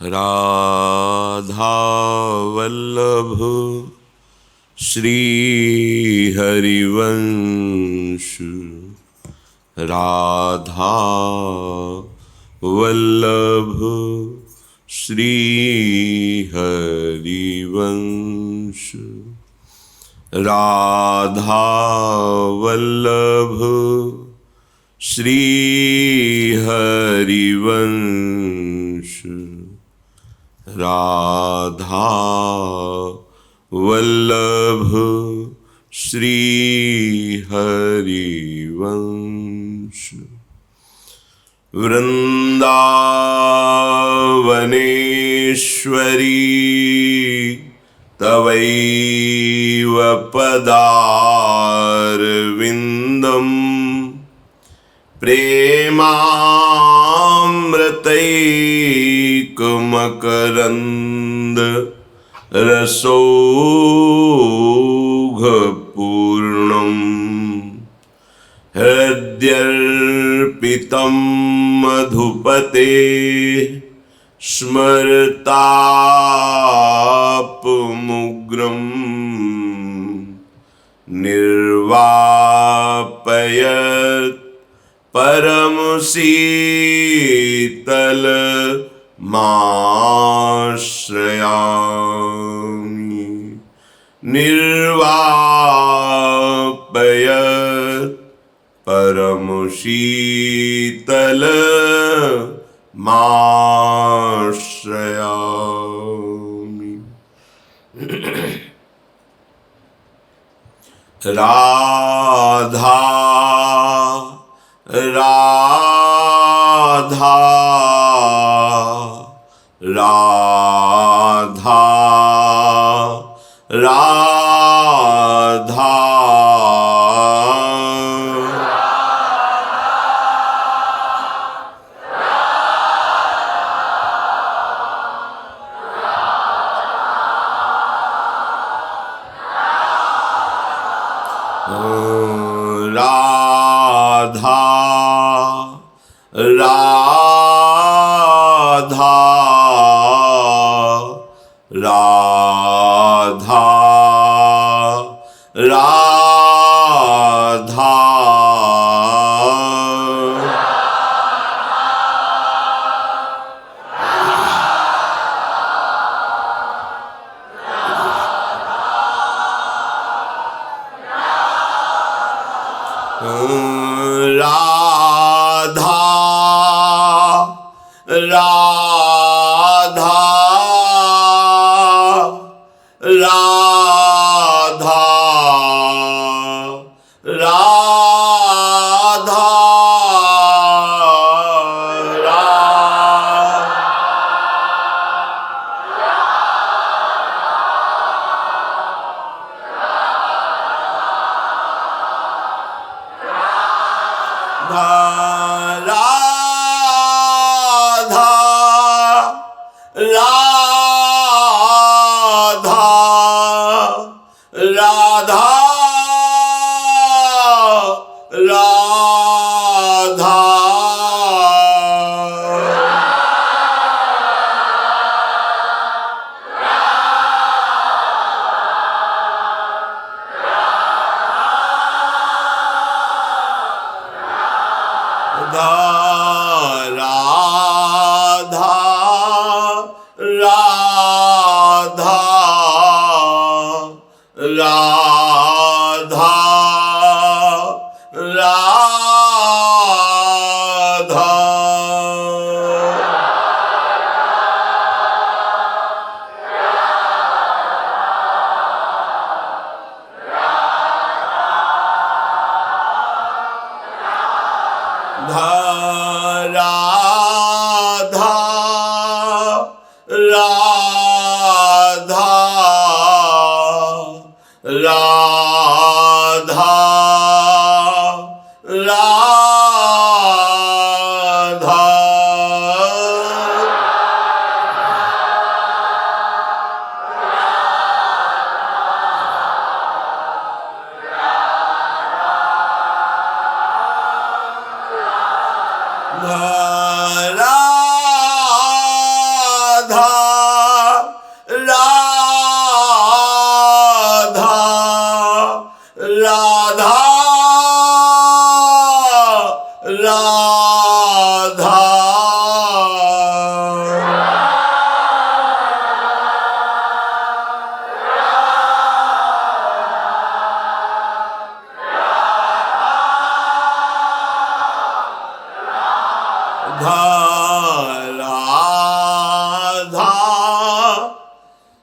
राधा वल्लभ श्री हरिवंश राधा वल्लभ श्री हरिवंश राधा वल्लभ श्री हरिवंश राधा वल्लभ श्री हरिवंश वृंदावनेश्वरी तवैव पदारविन्दम् प्रेमामृतैकमकरन्द रसौघपूर्णम् हृद्यर्पितं मधुपते स्मरतापमुग्रम् निर्वापयत् परमशीतलमाश्रयामि निर्वापयत् परमशीतलमाश्रयामि राधा राधा राधा राधा राधा राधा राधा राधा राधा राधा राधा राधा राधा राधा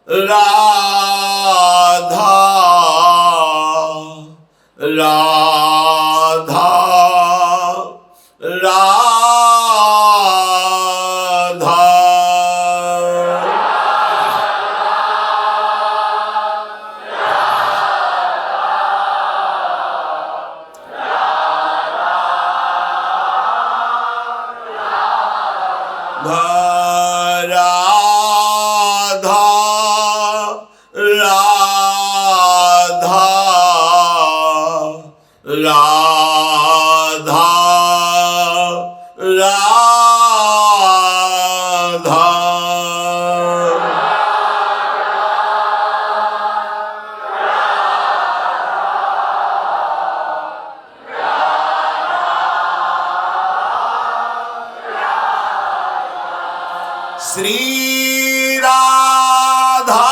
राधा राधा राधा राधा राधा राधा राधा श्री राधा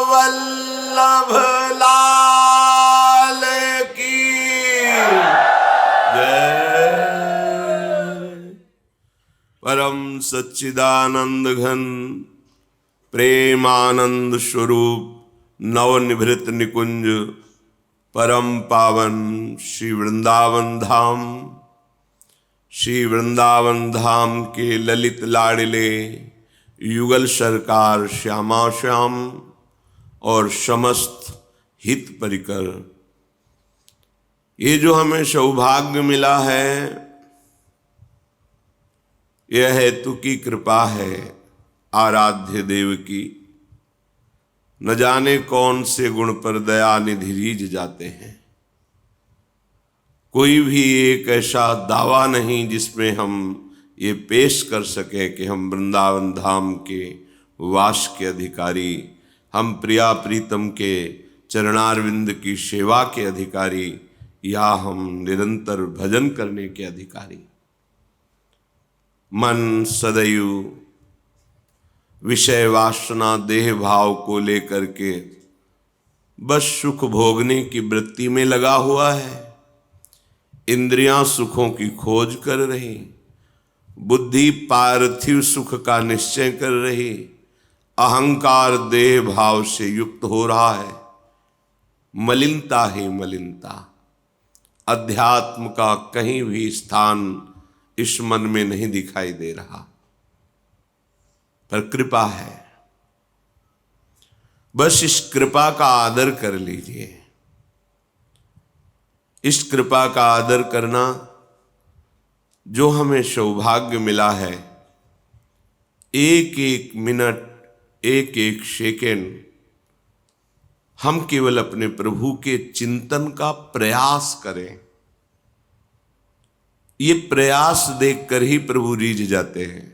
वल्लभ लाल की जय। परम सच्चिदानंद घन प्रेमानंद स्वरूप नवनिभृत निकुंज परम पावन श्री वृंदावन धाम, श्री वृंदावन धाम के ललित लाडले युगल सरकार श्यामा श्याम और समस्त हित परिकर, ये जो हमें सौभाग्य मिला है यह हेतु की कृपा है आराध्य देव की। न जाने कौन से गुण पर दया निधि रीझ जाते हैं। कोई भी एक ऐसा दावा नहीं जिसमें हम ये पेश कर सके कि हम वृंदावन धाम के वास के अधिकारी, हम प्रिया प्रीतम के चरणारविंद की सेवा के अधिकारी, या हम निरंतर भजन करने के अधिकारी। मन सदैव विषय वासना देह भाव को लेकर के बस सुख भोगने की वृत्ति में लगा हुआ है। इंद्रियां सुखों की खोज कर रही, बुद्धि पार्थिव सुख का निश्चय कर रही, अहंकार देह भाव से युक्त हो रहा है। मलिनता ही मलिनता, अध्यात्म का कहीं भी स्थान इस मन में नहीं दिखाई दे रहा। पर कृपा है, बस इस कृपा का आदर कर लीजिए। इस कृपा का आदर करना जो हमें सौभाग्य मिला है, एक एक मिनट एक एक सेकेंड हम केवल अपने प्रभु के चिंतन का प्रयास करें। ये प्रयास देखकर ही प्रभु रीझ जाते हैं।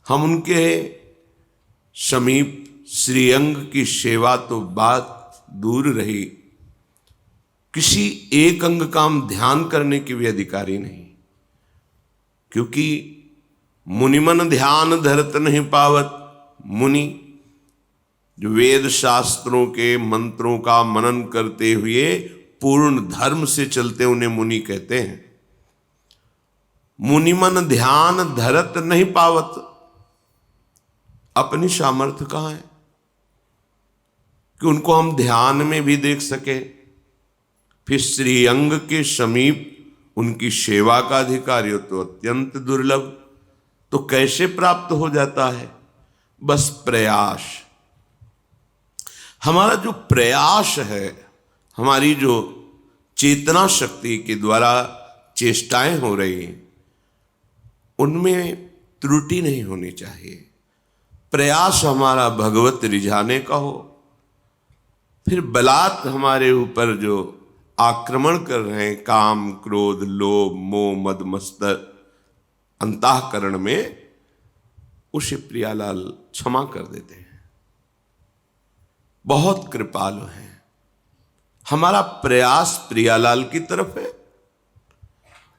हम उनके समीप श्रीअंग की सेवा तो बात दूर रही, किसी एक अंग का हम ध्यान करने के भी अधिकारी नहीं। क्योंकि मुनिमन ध्यान धरत नहीं पावत। मुनि जो वेद शास्त्रों के मंत्रों का मनन करते हुए पूर्ण धर्म से चलते, उन्हें मुनि कहते हैं। मुनिमन ध्यान धरत नहीं पावत। अपनी सामर्थ्य कहाँ है कि उनको हम ध्यान में भी देख सके। फिर श्रीअंग के समीप उनकी सेवा का अधिकारी हो तो अत्यंत दुर्लभ। तो कैसे प्राप्त हो जाता है? बस प्रयास। हमारा जो प्रयास है, हमारी जो चेतना शक्ति के द्वारा चेष्टाएं हो रही हैं, उनमें त्रुटि नहीं होनी चाहिए। प्रयास हमारा भगवत रिझाने का हो। फिर बलात् हमारे ऊपर जो आक्रमण कर रहे हैं, काम क्रोध लोभ मोह मद मत्सर अंतःकरण में, उसे प्रियालाल क्षमा कर देते हैं। बहुत कृपालु हैं। हमारा प्रयास प्रियालाल की तरफ है।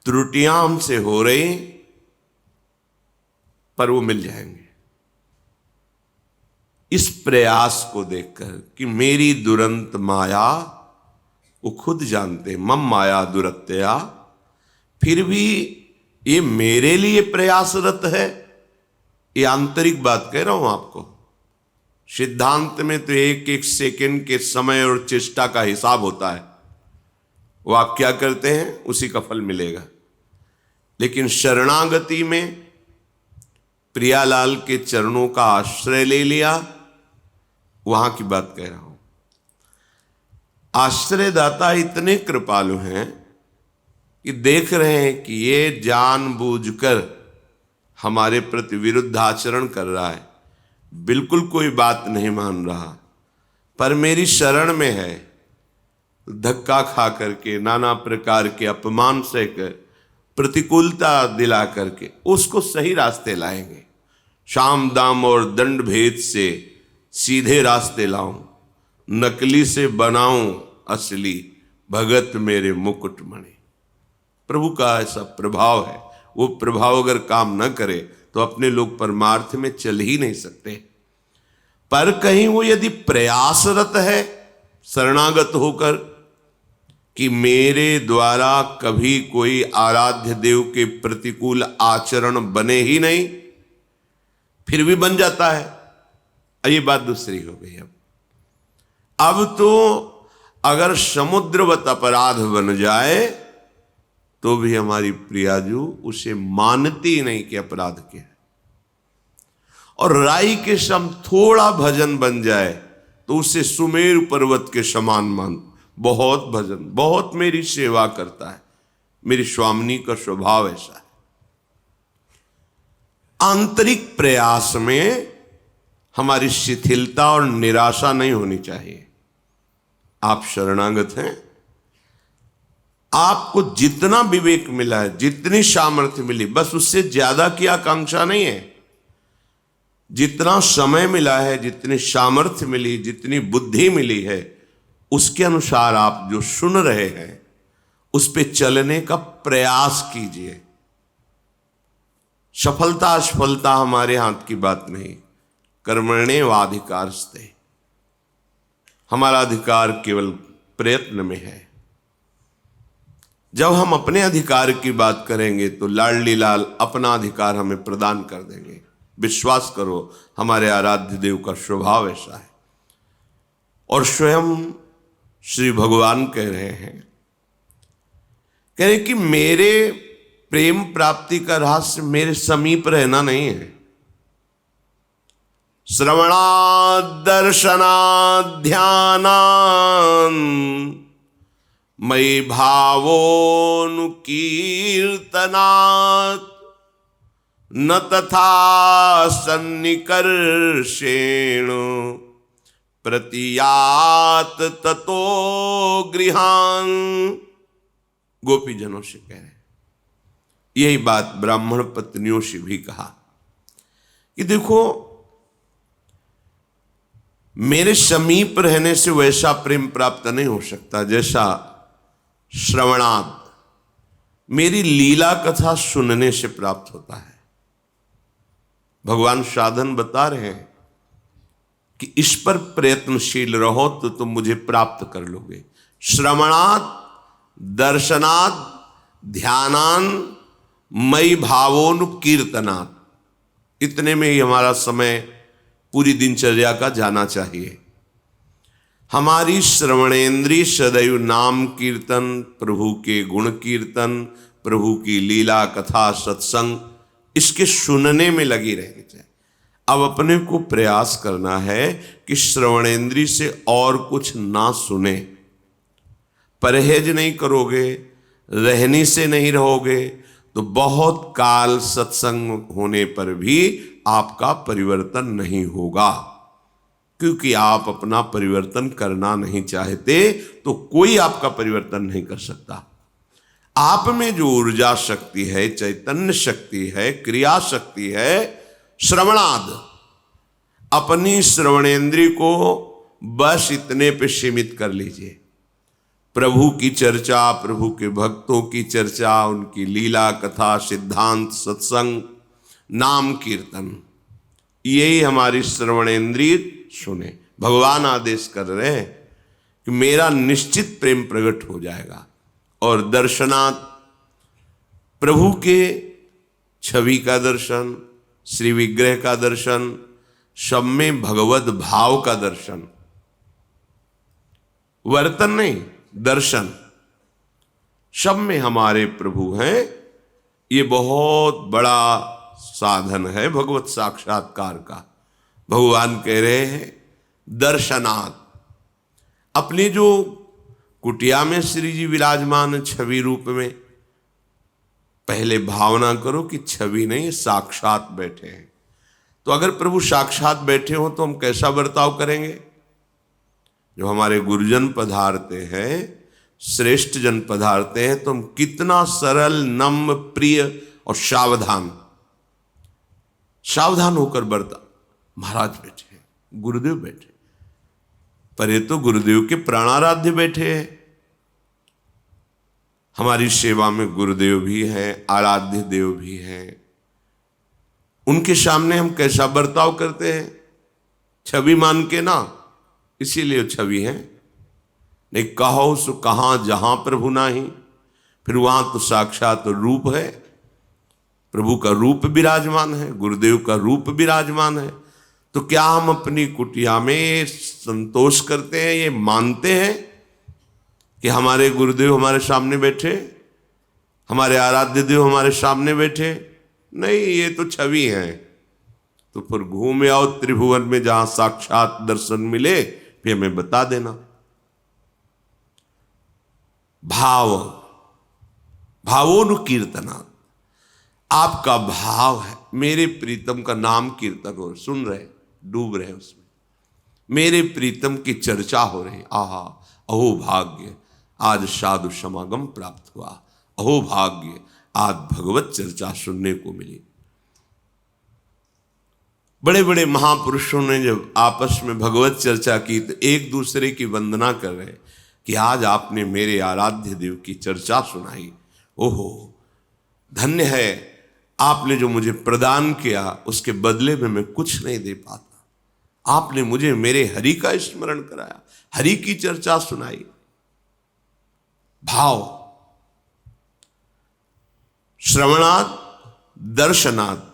त्रुटियां हमसे हो रही पर वो मिल जाएंगे। इस प्रयास को देखकर कि मेरी दुरंत माया, वो खुद जानते मम माया दुरत्या, फिर भी ये मेरे लिए प्रयासरत है। ये आंतरिक बात कह रहा हूं आपको। सिद्धांत में तो एक एक सेकंड के समय और चेष्टा का हिसाब होता है। वो आप क्या करते हैं उसी का फल मिलेगा। लेकिन शरणागति में प्रियालाल के चरणों का आश्रय ले लिया, वहां की बात कह रहा हूं। आश्रयदाता इतने कृपालु हैं कि देख रहे हैं कि ये जानबूझकर हमारे प्रति विरुद्ध आचरण कर रहा है, बिल्कुल कोई बात नहीं मान रहा, पर मेरी शरण में है, धक्का खा करके, नाना प्रकार के अपमान सहकर, प्रतिकूलता दिला करके उसको सही रास्ते लाएंगे। शाम दाम और दंड भेद से सीधे रास्ते लाऊं, नकली से बनाऊं असली, भगत मेरे मुकुट मणि। प्रभु का ऐसा प्रभाव है, वो प्रभाव अगर काम न करे तो अपने लोग परमार्थ में चल ही नहीं सकते। पर कहीं वो यदि प्रयासरत है शरणागत होकर कि मेरे द्वारा कभी कोई आराध्य देव के प्रतिकूल आचरण बने ही नहीं, फिर भी बन जाता है। ये बात दूसरी हो गई। अब तो अगर समुद्रवत अपराध बन जाए तो भी हमारी प्रियाजू उसे मानती ही नहीं कि अपराध क्या है। और राई के सम थोड़ा भजन बन जाए तो उसे सुमेरु पर्वत के समान मान, बहुत भजन, बहुत मेरी सेवा करता है, मेरी स्वामिनी का स्वभाव ऐसा है। आंतरिक प्रयास में हमारी शिथिलता और निराशा नहीं होनी चाहिए। आप शरणागत हैं, आपको जितना विवेक मिला है, जितनी सामर्थ्य मिली, बस उससे ज्यादा की आकांक्षा नहीं है। जितना समय मिला है, जितनी सामर्थ्य मिली, जितनी बुद्धि मिली है, उसके अनुसार आप जो सुन रहे हैं उस पे चलने का प्रयास कीजिए। सफलता असफलता हमारे हाथ की बात नहीं, कर्मण्येवाधिकारस्ते, हमारा अधिकार केवल प्रयत्न में है। जब हम अपने अधिकार की बात करेंगे तो लाडली लाल अपना अधिकार हमें प्रदान कर देंगे। विश्वास करो, हमारे आराध्य देव का स्वभाव ऐसा है। और स्वयं श्री भगवान कह रहे हैं कि मेरे प्रेम प्राप्ति का रहस्य मेरे समीप रहना नहीं है। श्रवणात् दर्शनात् ध्यानान् मयि भावोऽनुकीर्तनात् न तथा सन्निकर्षेण प्रतियात ततो गृहान। गोपीजनों से कह रहे हैं, यही बात ब्राह्मण पत्नियों से भी कहा कि देखो, मेरे समीप रहने से वैसा प्रेम प्राप्त नहीं हो सकता जैसा श्रवणाद, मेरी लीला कथा सुनने से प्राप्त होता है। भगवान साधन बता रहे हैं कि इस पर प्रयत्नशील रहो तो तुम मुझे प्राप्त कर लोगे। श्रवणात् दर्शनात् ध्यानान् मयि भावोनुकीर्तनात्, इतने में ही हमारा समय पूरी दिनचर्या का जाना चाहिए। हमारी श्रवणेन्द्रिय सदैव नाम कीर्तन, प्रभु के गुण कीर्तन, प्रभु की लीला कथा सत्संग, इसके सुनने में लगी रहनी चाहिए। अब अपने को प्रयास करना है कि श्रवणेन्द्रिय से और कुछ ना सुने। परहेज नहीं करोगे, रहनी से नहीं रहोगे तो बहुत काल सत्संग होने पर भी आपका परिवर्तन नहीं होगा, क्योंकि आप अपना परिवर्तन करना नहीं चाहते तो कोई आपका परिवर्तन नहीं कर सकता। आप में जो ऊर्जा शक्ति है, चैतन्य शक्ति है, क्रिया शक्ति है, श्रवणाद, अपनी श्रवणेन्द्रिय को बस इतने पे सीमित कर लीजिए। प्रभु की चर्चा, प्रभु के भक्तों की चर्चा, उनकी लीला कथा, सिद्धांत, सत्संग, नाम कीर्तन, यही हमारी श्रवणेन्द्रिय सुने। भगवान आदेश कर रहे हैं कि मेरा निश्चित प्रेम प्रकट हो जाएगा। और दर्शनात्, प्रभु के छवि का दर्शन, श्री विग्रह का दर्शन, सब में भगवत भाव का दर्शन, वर्तन नहीं, दर्शन। सब में हमारे प्रभु हैं। ये बहुत बड़ा साधन है भगवत साक्षात्कार का। भगवान कह रहे हैं दर्शनात्। अपनी जो कुटिया में श्री जी विराजमान छवि रूप में, पहले भावना करो कि छवि नहीं, साक्षात बैठे हैं। तो अगर प्रभु साक्षात बैठे हो तो हम कैसा बर्ताव करेंगे? जो हमारे गुरुजन पधारते हैं, श्रेष्ठ जन पधारते हैं, तो हम कितना सरल, नम्र, प्रिय और सावधान होकर बर्ता। महाराज बैठे हैं, गुरुदेव बैठे, पर ये तो गुरुदेव के प्राणाराध्य बैठे हैं। हमारी सेवा में गुरुदेव भी हैं, आराध्य देव भी हैं। उनके सामने हम कैसा बर्ताव करते हैं? छवि मान के ना, इसीलिए छवि है। नहीं कहो सो कहाँ जहां प्रभु नाही, फिर वहां तो साक्षात रूप है। प्रभु का रूप विराजमान है, गुरुदेव का रूप विराजमान है। तो क्या हम अपनी कुटिया में संतोष करते हैं, ये मानते हैं कि हमारे गुरुदेव हमारे सामने बैठे, हमारे आराध्य देव हमारे सामने बैठे? नहीं, ये तो छवि है। तो फिर घूम आओ त्रिभुवन में, जहां साक्षात दर्शन मिले फिर हमें बता देना। भावोनुकीर्तना, आपका भाव है, मेरे प्रीतम का नाम कीर्तन हो, सुन रहे, डूब रहे उसमें, मेरे प्रीतम की चर्चा हो रही। आहा, अहो भाग्य, आज साधु समागम प्राप्त हुआ। अहो भाग्य, आज भगवत चर्चा सुनने को मिली। बड़े बड़े महापुरुषों ने जब आपस में भगवत चर्चा की तो एक दूसरे की वंदना कर रहे कि आज आपने मेरे आराध्य देव की चर्चा सुनाई। ओहो, धन्य है, आपने जो मुझे प्रदान किया उसके बदले में मैं कुछ नहीं दे पाता। आपने मुझे मेरे हरि का स्मरण कराया, हरि की चर्चा सुनाई। भाव, श्रवणात् दर्शनात्।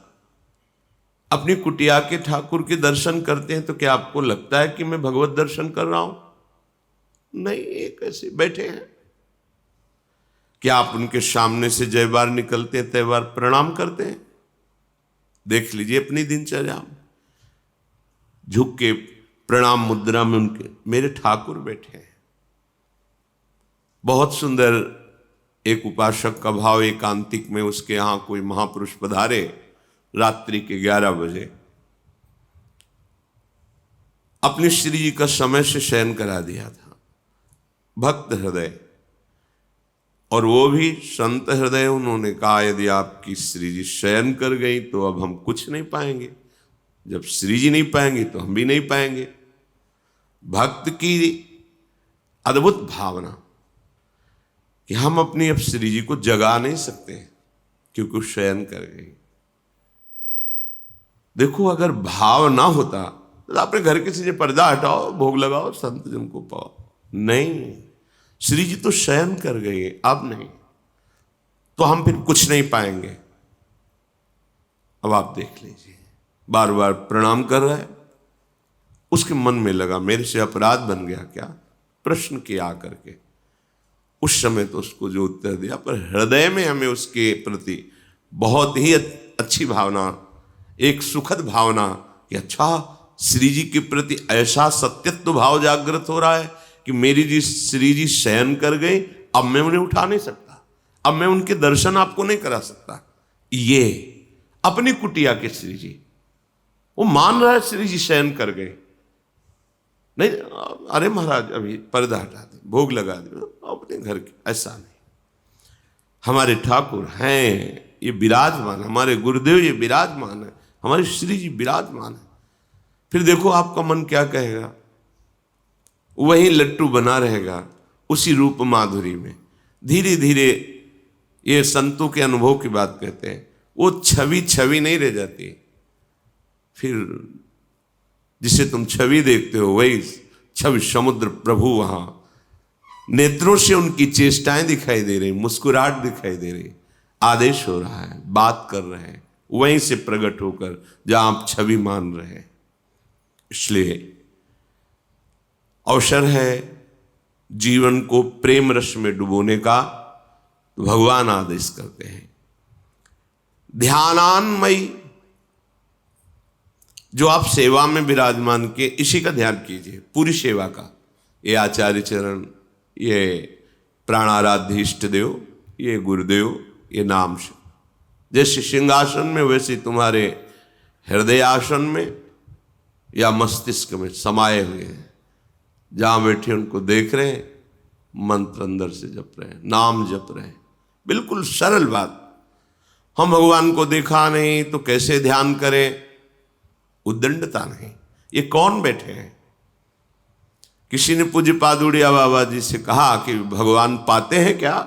अपनी कुटिया के ठाकुर के दर्शन करते हैं तो क्या आपको लगता है कि मैं भगवत दर्शन कर रहा हूं? नहीं, एक ऐसे बैठे हैं। क्या आप उनके सामने से जय बार निकलते हैं, तय बार प्रणाम करते हैं? देख लीजिए अपनी दिनचर्या में, झुक के प्रणाम मुद्रा में उनके मेरे ठाकुर बैठे हैं। बहुत सुंदर एक उपासक का भाव, एकांतिक में उसके यहां कोई महापुरुष पधारे रात्रि के 11 बजे, अपनी श्री जी का समय से शयन करा दिया था। भक्त हृदय, और वो भी संत हृदय। उन्होंने कहा यदि आपकी श्री जी शयन कर गई तो अब हम कुछ नहीं पाएंगे, जब श्री जी नहीं पाएंगे तो हम भी नहीं पाएंगे। भक्त की अद्भुत भावना कि हम अपनी अब श्री जी को जगा नहीं सकते क्योंकि शयन कर गई। देखो, अगर भाव ना होता तो अपने घर के से पर्दा हटाओ, भोग लगाओ, संत जन को पाओ। नहीं, श्री जी तो शयन कर गए, अब नहीं, तो हम फिर कुछ नहीं पाएंगे। अब आप देख लीजिए, बार बार प्रणाम कर रहा है, उसके मन में लगा मेरे से अपराध बन गया क्या, प्रश्न किया करके। उस समय तो उसको जो उत्तर दिया, पर हृदय में हमें उसके प्रति बहुत ही अच्छी भावना, एक सुखद भावना कि अच्छा, श्री जी के प्रति ऐसा सत्यत्व भाव जागृत हो रहा है कि मेरी जी श्री जी शयन कर गई, अब मैं उन्हें उठा नहीं सकता, अब मैं उनके दर्शन आपको नहीं करा सकता। ये अपनी कुटिया के श्री जी, वो मान रहा है श्री जी शयन कर गए। नहीं, अरे महाराज अभी पर्दा हटा दे, भोग लगा दे, अपने घर के, ऐसा नहीं। हमारे ठाकुर हैं, ये विराजमान, हमारे गुरुदेव ये विराजमान है, हमारे श्री जी विराजमान है। फिर देखो आपका मन क्या कहेगा, वही लट्टू बना रहेगा उसी रूप माधुरी में। धीरे धीरे, ये संतों के अनुभव की बात कहते हैं, वो छवि छवि नहीं रह जाती। फिर जिसे तुम छवि देखते हो वही छवि समुद्र प्रभु वहां नेत्रों से उनकी चेष्टाएं दिखाई दे रही, मुस्कुराहट दिखाई दे रही, आदेश हो रहा है, बात कर रहे हैं, वहीं से प्रकट होकर जहां आप छवि मान रहे हैं। इसलिए अवसर है जीवन को प्रेम रस में डुबोने का, तो भगवान आदेश करते हैं ध्यानान्मयी, जो आप सेवा में विराजमान के इसी का ध्यान कीजिए, पूरी सेवा का। ये आचार्य चरण, ये प्राणाराध्य इष्ट देव, ये गुरुदेव, ये नाम से जैसे सिंहासन में वैसे तुम्हारे हृदय आसन में या मस्तिष्क में समाये हुए हैं। जहां बैठे उनको देख रहे हैं, मंत्र अंदर से जप रहे हैं, नाम जप रहे हैं। बिल्कुल सरल बात। हम भगवान को देखा नहीं तो कैसे ध्यान करें? उद्दंडता नहीं। ये कौन बैठे हैं? किसी ने पूज्य पादुड़िया बाबा जी से कहा कि भगवान पाते हैं क्या?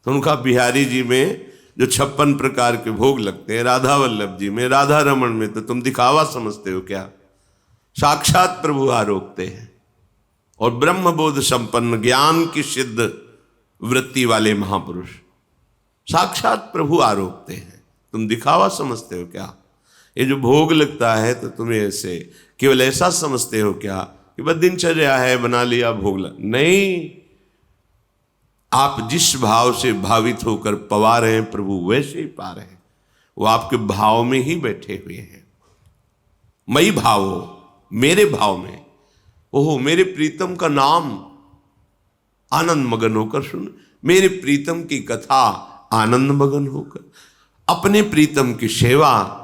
तो उनका बिहारी जी में जो 56 प्रकार के भोग लगते हैं, राधा वल्लभ जी में, राधा रमन में, तो तुम दिखावा समझते हो क्या? साक्षात प्रभु आरोकते हैं। और ब्रह्मबोध संपन्न ज्ञान की सिद्ध वृत्ति वाले महापुरुष साक्षात प्रभु आरोकते हैं। तुम दिखावा समझते हो क्या? ये जो भोग लगता है तो तुम्हें ऐसे केवल ऐसा समझते हो क्या कि बस दिनचर्या है, बना लिया भोग नहीं। आप जिस भाव से भावित होकर पवा रहे हैं प्रभु वैसे ही पा रहे हैं। वो आपके भाव में ही बैठे हुए हैं। मई भाव हो, मेरे भाव में। ओहो, मेरे प्रीतम का नाम आनंद मगन होकर सुन, मेरे प्रीतम की कथा आनंद मगन होकर, अपने प्रीतम की सेवा।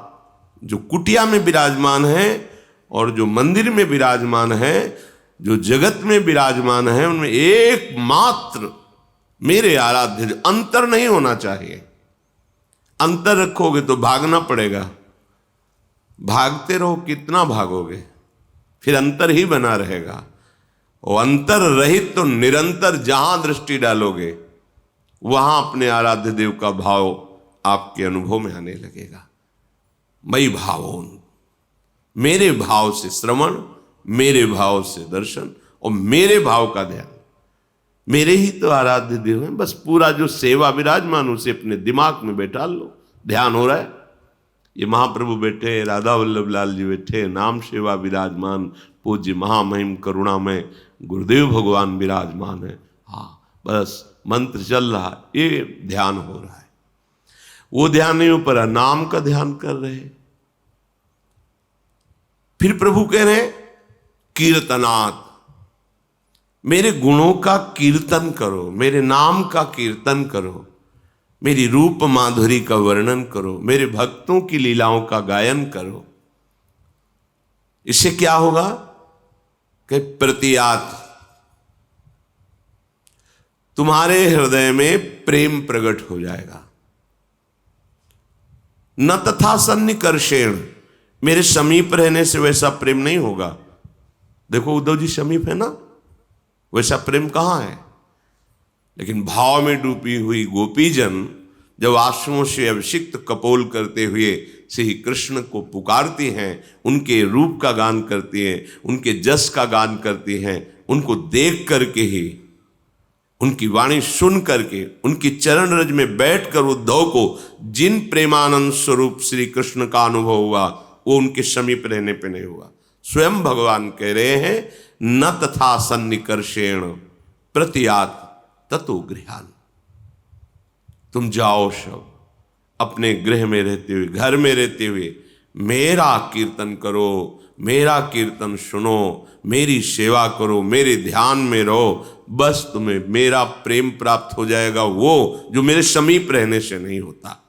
जो कुटिया में विराजमान है और जो मंदिर में विराजमान है, जो जगत में विराजमान है, उनमें एकमात्र मेरे आराध्य। अंतर नहीं होना चाहिए। अंतर रखोगे तो भागना पड़ेगा। भागते रहो, कितना भागोगे? फिर अंतर ही बना रहेगा। वो अंतर रहित तो निरंतर जहां दृष्टि डालोगे वहां अपने आराध्य देव का भाव आपके अनुभव में आने लगेगा। मई भावोन, मेरे भाव से श्रवण, मेरे भाव से दर्शन और मेरे भाव का ध्यान। मेरे ही तो आराध्य देव हैं। बस पूरा जो सेवा विराजमान उसे अपने दिमाग में बैठा लो। ध्यान हो रहा है, ये महाप्रभु बैठे, राधा वल्लभ लाल जी बैठे, नाम सेवा विराजमान, पूज्य महामहिम करुणामय गुरुदेव भगवान विराजमान है। हाँ, बस मंत्र चल रहा है, ये ध्यान हो रहा है। वो ध्यान नहीं हो पा रहा, नाम का ध्यान कर रहे हैं। फिर प्रभु कह रहे हैं कीर्तनात्, मेरे गुणों का कीर्तन करो, मेरे नाम का कीर्तन करो, मेरी रूप माधुरी का वर्णन करो, मेरे भक्तों की लीलाओं का गायन करो। इससे क्या होगा कि प्रतियात, तुम्हारे हृदय में प्रेम प्रकट हो जाएगा। न तथा सन्निकर्षेण, मेरे समीप रहने से वैसा प्रेम नहीं होगा। देखो उद्धव जी समीप है ना, वैसा प्रेम कहां है? लेकिन भाव में डूबी हुई गोपीजन जब आंसुओं से अभिषिक्त कपोल करते हुए श्री कृष्ण को पुकारती हैं, उनके रूप का गान करती हैं, उनके जस का गान करती हैं, उनको देख करके ही, उनकी वाणी सुन करके, उनकी चरण रज में बैठकर उद्धव को जिन प्रेमानंद स्वरूप श्री कृष्ण का अनुभव हुआ वो उनके समीप रहने पे नहीं हुआ। स्वयं भगवान कह रहे हैं न तथा सन्निकर्षेण प्रतियात ततो गृहान। तुम जाओ सब अपने गृह में रहते हुए, घर में रहते हुए मेरा कीर्तन करो, मेरा कीर्तन सुनो, मेरी सेवा करो, मेरे ध्यान में रहो। बस तुम्हें मेरा प्रेम प्राप्त हो जाएगा, वो जो मेरे समीप रहने से नहीं होता।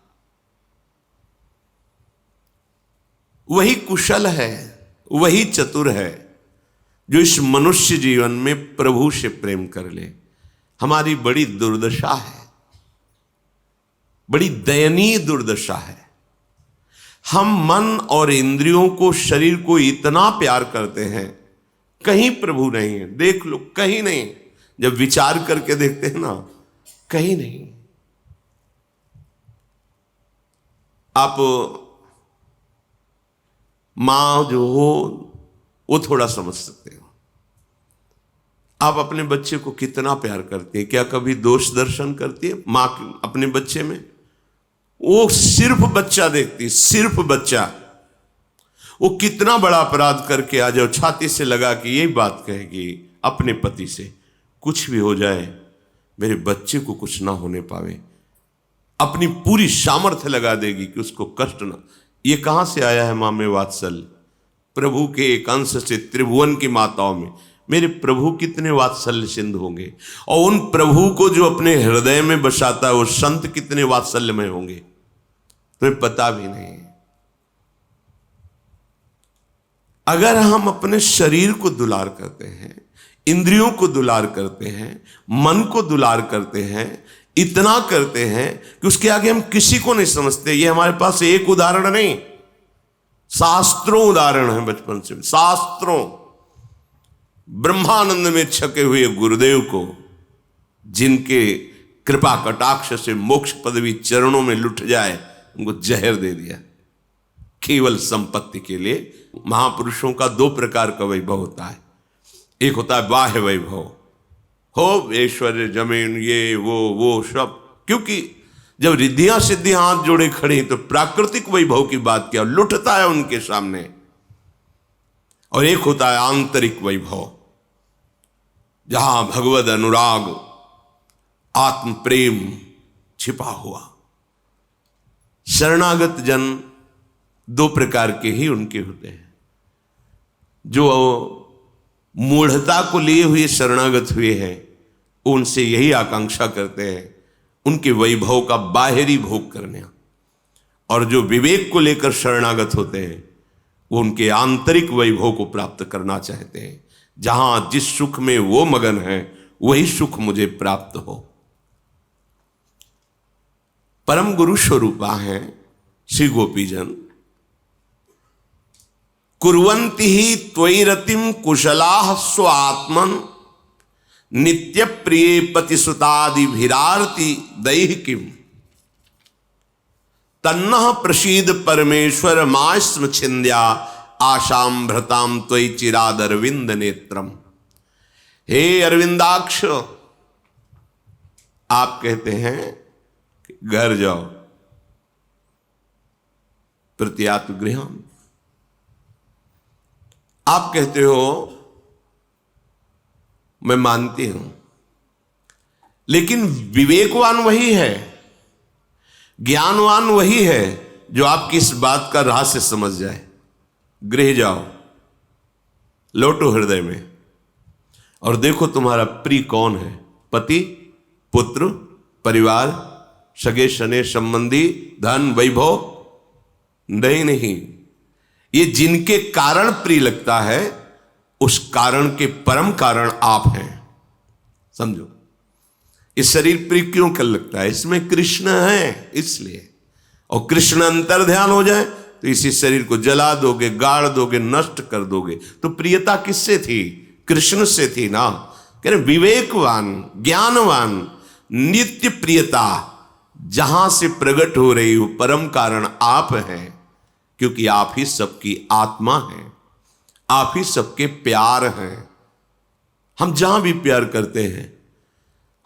वही कुशल है, वही चतुर है जो इस मनुष्य जीवन में प्रभु से प्रेम कर ले। हमारी बड़ी दुर्दशा है, बड़ी दयनीय दुर्दशा है। हम मन और इंद्रियों को, शरीर को इतना प्यार करते हैं, कहीं प्रभु नहीं है। देख लो, कहीं नहीं। जब विचार करके देखते हैं ना, कहीं नहीं। आप मां जो हो वो थोड़ा समझ सकते हो। आप अपने बच्चे को कितना प्यार करती है? क्या कभी दोष दर्शन करती है मां अपने बच्चे में? वो सिर्फ बच्चा देखती, सिर्फ बच्चा। वो कितना बड़ा अपराध करके आ जाओ, छाती से लगा कि यही बात कहेगी अपने पति से, कुछ भी हो जाए मेरे बच्चे को कुछ ना होने पावे। अपनी पूरी सामर्थ्य लगा देगी कि उसको कष्ट ना। ये कहां से आया है माँ में वात्सल्य? प्रभु के एक अंश से त्रिभुवन की माताओं में मेरे प्रभु कितने वात्सल्य सिंधु होंगे, और उन प्रभु को जो अपने हृदय में बसाता है वो संत कितने वात्सल्यमय होंगे, तुम्हें पता भी नहीं। अगर हम अपने शरीर को दुलार करते हैं, इंद्रियों को दुलार करते हैं, मन को दुलार करते हैं, इतना करते हैं कि उसके आगे हम किसी को नहीं समझते। ये हमारे पास एक उदाहरण नहीं, शास्त्रों उदाहरण है। बचपन से शास्त्रों, ब्रह्मानंद में छके हुए गुरुदेव को, जिनके कृपा कटाक्ष से मोक्ष पदवी चरणों में लुट जाए, उनको जहर दे दिया केवल संपत्ति के लिए। महापुरुषों का दो प्रकार का वैभव होता है, एक होता है बाह्य वैभव, हो ऐश्वर्य जमीन ये वो सब, क्योंकि जब रिद्धियां सिद्धियां हाथ जोड़े खड़ी तो प्राकृतिक वैभव की बात क्या, लुटता है उनके सामने। और एक होता है आंतरिक वैभव, जहां भगवद अनुराग आत्म प्रेम छिपा हुआ। शरणागत जन दो प्रकार के ही उनके होते हैं, जो मूढ़ता को लिए हुए शरणागत हुए हैं, उनसे यही आकांक्षा करते हैं उनके वैभव का बाहरी भोग करने, और जो विवेक को लेकर शरणागत होते हैं वो उनके आंतरिक वैभव को प्राप्त करना चाहते हैं। जहां जिस सुख में वो मगन है वही सुख मुझे प्राप्त हो। परम गुरु स्वरूपा हैं श्री गोपीजन। कुर्वन्ति ही त्वयि रतिम कुशलाः स्वात्मन नित्य प्रिय पतिसुतादिभिरार्ति दैहि किम तन्नः प्रसीद परमेश्वर मास्म छिंद्या आशाम भ्रताम त्वयि चिराद अरविंद नेत्रम। हे अरविंदाक्ष, आप कहते हैं कि घर जाओ, प्रत्यात्म गृहम। आप कहते हो मैं मानती हूं, लेकिन विवेकवान वही है, ज्ञानवान वही है जो आपकी इस बात का रहस्य समझ जाए। गृह जाओ, लौटो हृदय में और देखो तुम्हारा प्रिय कौन है, पति, पुत्र, परिवार, सगे सने संबंधी, धन, वैभव? नहीं, ये जिनके कारण प्रिय लगता है उस कारण के परम कारण आप हैं। समझो, इस शरीर प्रिय क्यों कर लगता है? इसमें कृष्ण है इसलिए, और कृष्ण अंतर ध्यान हो जाए तो इसी शरीर को जला दोगे, गाड़ दोगे, नष्ट कर दोगे। तो प्रियता किससे थी? कृष्ण से थी ना। कह रहे विवेकवान, ज्ञानवान, नित्य प्रियता जहां से प्रकट हो रही हो परम कारण आप हैं, क्योंकि आप ही सबकी आत्मा हैं, आप ही सबके प्यार हैं। हम जहां भी प्यार करते हैं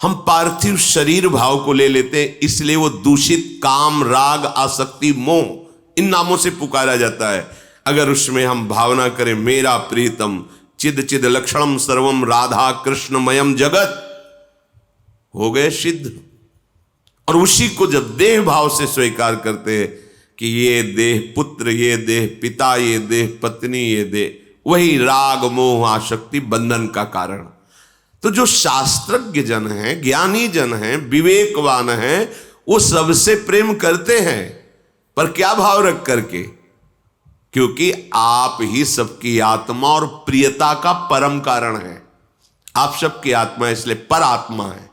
हम पार्थिव शरीर भाव को ले लेते हैं, इसलिए वो दूषित काम, राग, आसक्ति, मोह, इन नामों से पुकारा जाता है। अगर उसमें हम भावना करें मेरा प्रीतम चिद चिद लक्षणम सर्वम राधा कृष्णमयम जगत, हो गए सिद्ध। और उसी को जब देह भाव से स्वीकार करते हैं कि ये देह पुत्र, ये देह पिता, ये देह पत्नी, ये देह, वही राग मोह आसक्ति बंधन का कारण। तो जो शास्त्रज्ञ जन हैं, ज्ञानी जन हैं, विवेकवान हैं, वो सबसे प्रेम करते हैं, पर क्या भाव रख करके? क्योंकि आप ही सबकी आत्मा और प्रियता का परम कारण है। आप सबकी आत्मा इसलिए पर आत्मा है।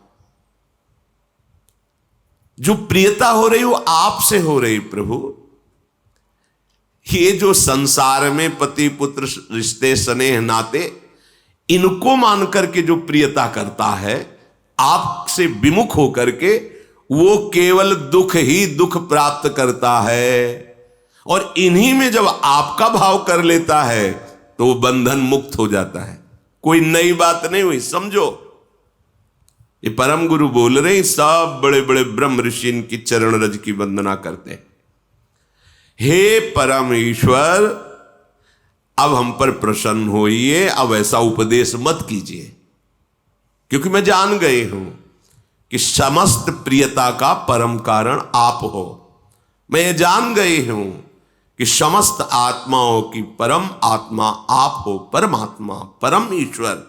जो प्रियता हो रही वो आपसे हो रही प्रभु। ये जो संसार में पति पुत्र रिश्ते स्नेह नाते, इनको मान करके जो प्रियता करता है आपसे विमुख होकर के, वो केवल दुख ही दुख प्राप्त करता है। और इन्हीं में जब आपका भाव कर लेता है तो वो बंधन मुक्त हो जाता है। कोई नई बात नहीं हुई, समझो। ये परम गुरु बोल रहे हैं, सब बड़े बड़े ब्रह्म ऋषि इनकी चरण रज की वंदना करते हैं। हे परम ईश्वर, अब हम पर प्रसन्न होइए, अब ऐसा उपदेश मत कीजिए, क्योंकि मैं जान गई हूं कि समस्त प्रियता का परम कारण आप हो। मैं ये जान गई हूं कि समस्त आत्माओं की परम आत्मा आप हो, परमात्मा, परम ईश्वर।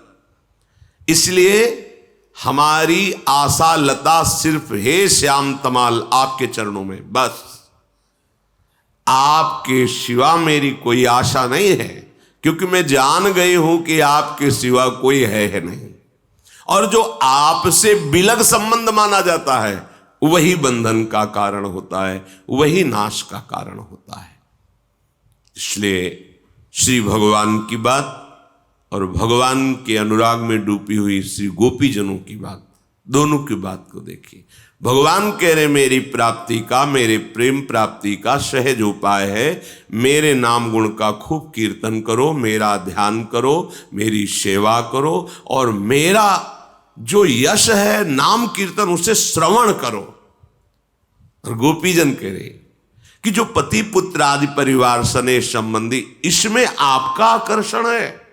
इसलिए हमारी आशा लता सिर्फ हे श्याम तमाल आपके चरणों में, बस आपके सिवा मेरी कोई आशा नहीं है, क्योंकि मैं जान गई हूं कि आपके सिवा कोई है नहीं। और जो आपसे विलग संबंध माना जाता है वही बंधन का कारण होता है, वही नाश का कारण होता है। इसलिए श्री भगवान की बात और भगवान के अनुराग में डूबी हुई श्री गोपीजनों की बात, दोनों की बात को देखिए। भगवान कह रहे मेरी प्राप्ति का, मेरे प्रेम प्राप्ति का सहज उपाय है, मेरे नाम गुण का खूब कीर्तन करो, मेरा ध्यान करो, मेरी सेवा करो, और मेरा जो यश है नाम कीर्तन उसे श्रवण करो। और गोपीजन कह रहे कि जो पति पुत्र आदि परिवार सने संबंधी, इसमें आपका आकर्षण है।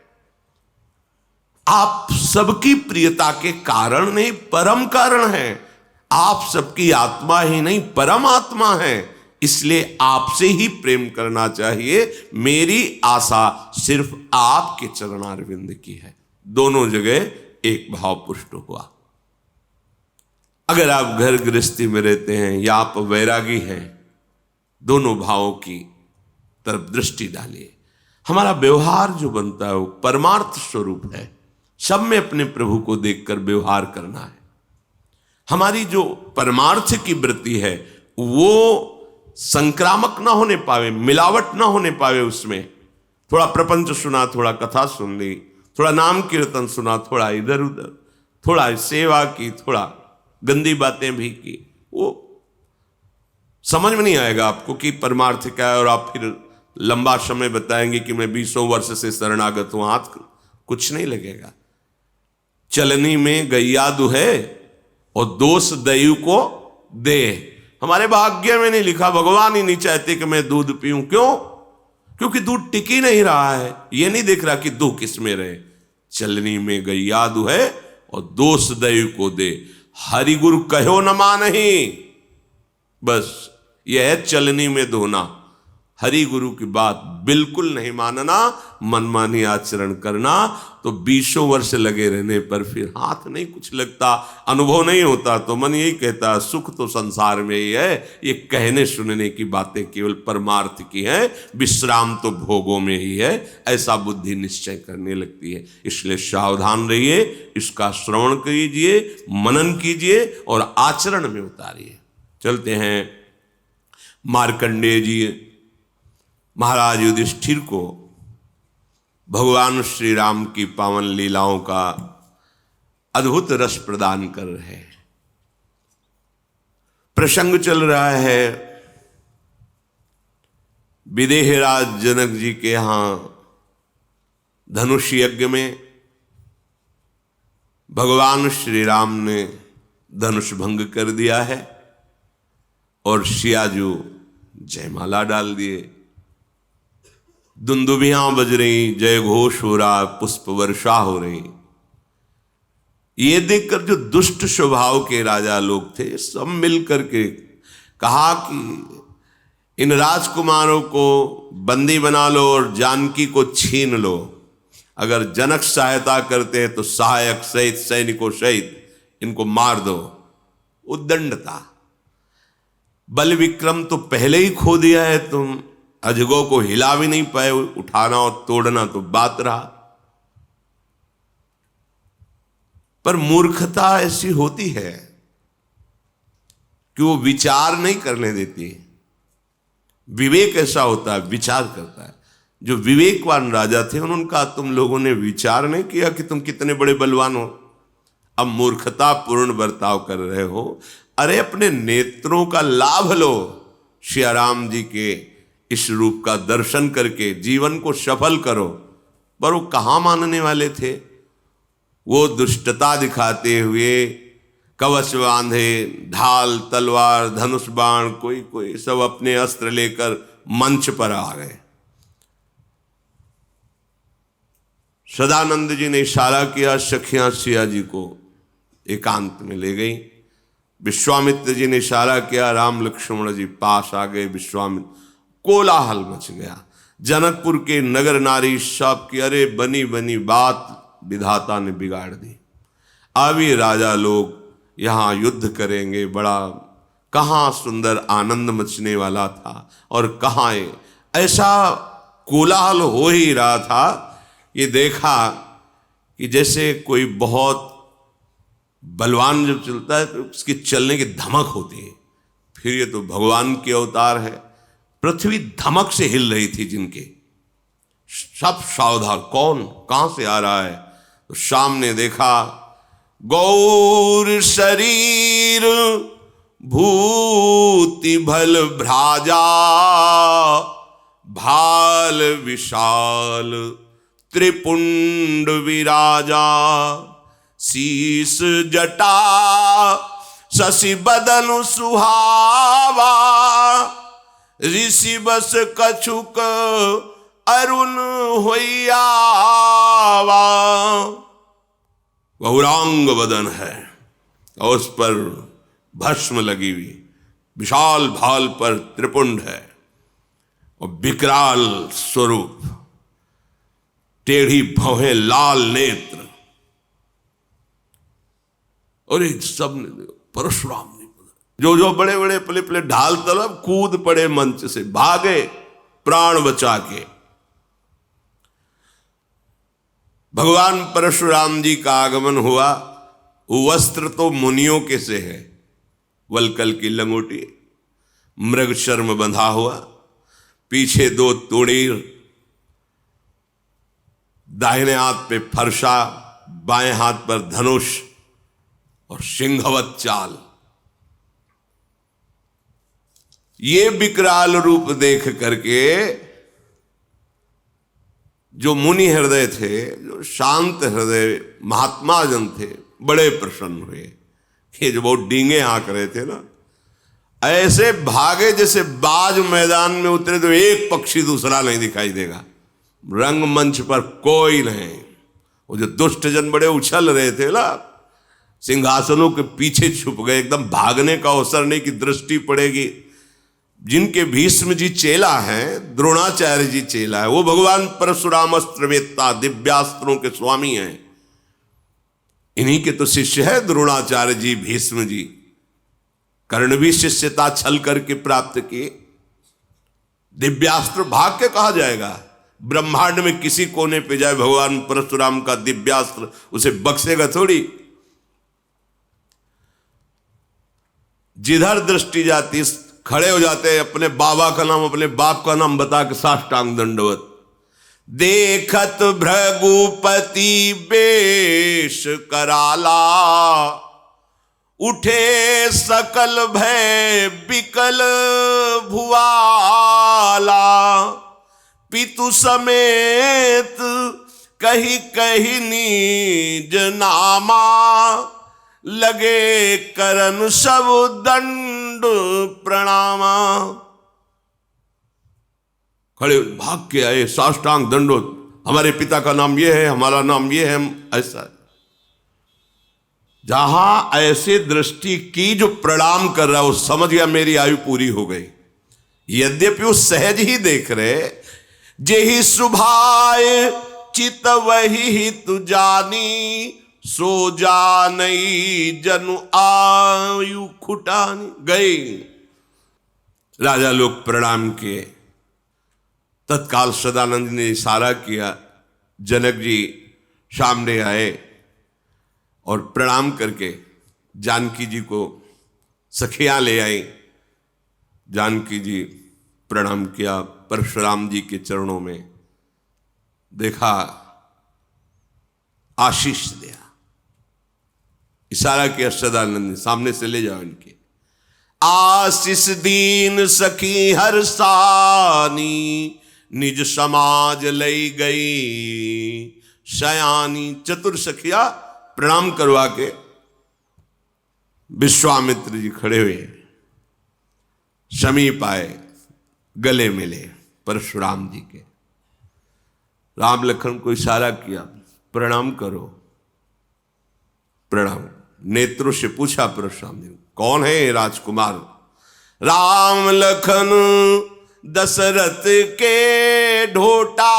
आप सबकी प्रियता के कारण नहीं, परम कारण है। आप सबकी आत्मा ही नहीं, परम आत्मा है, इसलिए आपसे ही प्रेम करना चाहिए। मेरी आशा सिर्फ आपके चरणारविंद की है। दोनों जगह एक भाव पुष्ट हुआ। अगर आप घर गृहस्थी में रहते हैं या आप वैरागी हैं, दोनों भावों की तरफ दृष्टि डालिए। हमारा व्यवहार जो बनता है वो परमार्थ स्वरूप है। सब में अपने प्रभु को देखकर व्यवहार करना है। हमारी जो परमार्थ की वृत्ति है वो संक्रामक ना होने पावे, मिलावट ना होने पावे। उसमें थोड़ा प्रपंच सुना, थोड़ा कथा सुन ली, थोड़ा नाम कीर्तन सुना, थोड़ा इधर उधर, थोड़ा सेवा की, थोड़ा गंदी बातें भी की, वो समझ में नहीं आएगा आपको कि परमार्थ क्या है। और आप फिर लंबा समय बताएंगे कि मैं 20 वर्ष से शरणागत हूं, हाथ कुछ नहीं लगेगा। चलनी में गैया दुहे और दोष दयु को दे। हमारे भाग्य में नहीं लिखा, भगवान ही नहीं चाहते कि मैं दूध पीऊं। क्यों? क्योंकि दूध टिक ही नहीं रहा है। ये नहीं देख रहा कि दूध किस में रहे। चलनी में गैया दुहे और दोष दयु को दे, हरि गुरु कहो न मानहि। बस यह है चलनी में धोना। हरि गुरु की बात बिल्कुल नहीं मानना, मनमानी आचरण करना, तो 20 वर्ष लगे रहने पर फिर हाथ नहीं कुछ लगता, अनुभव नहीं होता। तो मन यही कहता है सुख तो संसार में ही है। ये कहने सुनने की बातें केवल परमार्थ की हैं, विश्राम तो भोगों में ही है, ऐसा बुद्धि निश्चय करने लगती है। इसलिए सावधान रहिए, इसका श्रवण कीजिए, मनन कीजिए और आचरण में उतारिए। चलते हैं मार्कंडेय जी महाराज युधिष्ठिर को भगवान श्री राम की पावन लीलाओं का अद्भुत रस प्रदान कर रहे हैं। प्रसंग चल रहा है विदेहराज जनक जी के यहां धनुष यज्ञ में भगवान श्री राम ने धनुष भंग कर दिया है और सियाजू जयमाला डाल दिए। दुंदुभियां बज रही, जय घोष हो रहा, पुष्प वर्षा हो रही। ये देखकर जो दुष्ट स्वभाव के राजा लोग थे सब मिलकर के कहा कि इन राजकुमारों को बंदी बना लो और जानकी को छीन लो। अगर जनक सहायता करते हैं तो सहायक सहित सैनिकों सहित इनको मार दो। उद्दंडता, बल विक्रम तो पहले ही खो दिया है, तुम अजगों को हिला भी नहीं पाए, उठाना और तोड़ना तो बात रहा। पर मूर्खता ऐसी होती है कि वो विचार नहीं करने देती। विवेक ऐसा होता है, विचार करता है। जो विवेकवान राजा थे उन्होंने कहा तुम लोगों ने विचार नहीं किया कि तुम कितने बड़े बलवान हो, अब मूर्खता पूर्ण बर्ताव कर रहे हो। अरे अपने नेत्रों का लाभ लो, सियाराम जी के इस रूप का दर्शन करके जीवन को सफल करो। पर वो कहाँ मानने वाले थे। वो दुष्टता दिखाते हुए कवच बांधे, ढाल तलवार धनुष बाण, कोई कोई सब अपने अस्त्र लेकर मंच पर आ गए। सदानंद जी ने इशारा किया, सखियां सिया जी को एकांत में ले गई। विश्वामित्र जी ने इशारा किया, राम लक्ष्मण जी पास आ गए। विश्वामित्र, कोलाहल मच गया। जनकपुर के नगर नारी सब की अरे बनी बनी बात विधाता ने बिगाड़ दी। अब ये राजा लोग यहाँ युद्ध करेंगे, बड़ा कहाँ सुंदर आनंद मचने वाला था और कहाँ ऐसा कोलाहल हो ही रहा था। ये देखा कि जैसे कोई बहुत बलवान जब चलता है तो उसके चलने की धमक होती है। फिर ये तो भगवान के अवतार है। पृथ्वी धमक से हिल रही थी जिनके, सब सावधान, कौन कहां से आ रहा है। तो सामने देखा, गौर शरीर भूति भल भ्राजा, भाल विशाल त्रिपुंड विराजा, शीस जटा शशि बदन सुहावा, ऋषि बस कछुक अरुण होइयावा। गौरांग बदन है और उस पर भस्म लगी हुई, विशाल भाल पर त्रिपुंड है और विकराल स्वरूप, टेढ़ी भौहें, लाल नेत्र। और एक सब परशुराम ने जो बड़े बड़े पले पले ढाल तलब कूद पड़े, मंच से भागे प्राण बचा के। भगवान परशुराम जी का आगमन हुआ। वस्त्र तो मुनियों के से है, वलकल की लंगोटी, मृग शर्म बंधा हुआ, पीछे 2 तोड़ीर, दाहिने हाथ पे फरसा, बाएं हाथ पर धनुष और सिंहवत चाल। ये विकराल रूप देख करके जो मुनि हृदय थे, जो शांत हृदय महात्मा जन थे, बड़े प्रसन्न हुए। ये जो बहुत डींगे हाँक रहे थे ना, ऐसे भागे जैसे बाज मैदान में उतरे तो एक पक्षी दूसरा नहीं दिखाई देगा। रंगमंच पर कोई नहीं। वो जो दुष्ट जन बड़े उछल रहे थे ना, सिंहासनों के पीछे छुप गए, एकदम भागने का अवसर नहीं कि दृष्टि पड़ेगी। जिनके भीष्म जी चेला हैं, द्रोणाचार्य जी चेला है, वो भगवान परशुराम अस्त्रवेत्ता, दिव्यास्त्रों के स्वामी हैं। इन्हीं के तो शिष्य है द्रोणाचार्य जी, भीष्म जी। कर्ण भी शिष्यता छल करके प्राप्त किए। दिव्यास्त्र भाग के कहा जाएगा, ब्रह्मांड में किसी कोने पे जाए भगवान परशुराम का दिव्यास्त्र, उसे बख्शेगा थोड़ी। जिधर दृष्टि जाती खड़े हो जाते हैं, अपने बाबा का नाम, अपने बाप का नाम बता के साष्टांग दंडवत। देखत भृगुपति बेश कराला, उठे सकल भय विकल भुआला, पितु समेत कही कही नीज नामा, लगे करन सब दंड प्रणामा। खड़े भाग के आए, साष्टांग दंडोत, हमारे पिता का नाम ये है, हमारा नाम ये है, ऐसा। जहां ऐसे दृष्टि की जो प्रणाम कर रहा है, वो समझ गया मेरी आयु पूरी हो गई। यद्यपि वो सहज ही देख रहे, जेहि सुभाए चित वही हितु जानी, सो जानई जनु आयु खुटानी। गई राजा लोग प्रणाम किए। तत्काल सदानंद ने इशारा किया, जनक जी सामने आए और प्रणाम करके जानकी जी को सखियां ले आई। जानकी जी प्रणाम किया परशुराम जी के चरणों में, देखा, आशीष दिया, इशारा किया सदानंद ने, सामने से ले जाओ इनके। आशीष दीन सखी हरसानी, निज समाज लई गई शयानी। चतुर सखिया प्रणाम करवा के विश्वामित्र जी खड़े हुए, समीप आए, गले मिले परशुराम जी के। राम लखन को इशारा किया, प्रणाम करो। प्रणाम। नेत्रों से पूछा परशुराम जी, कौन है ये राजकुमार? राम लखन दशरथ के ढोटा,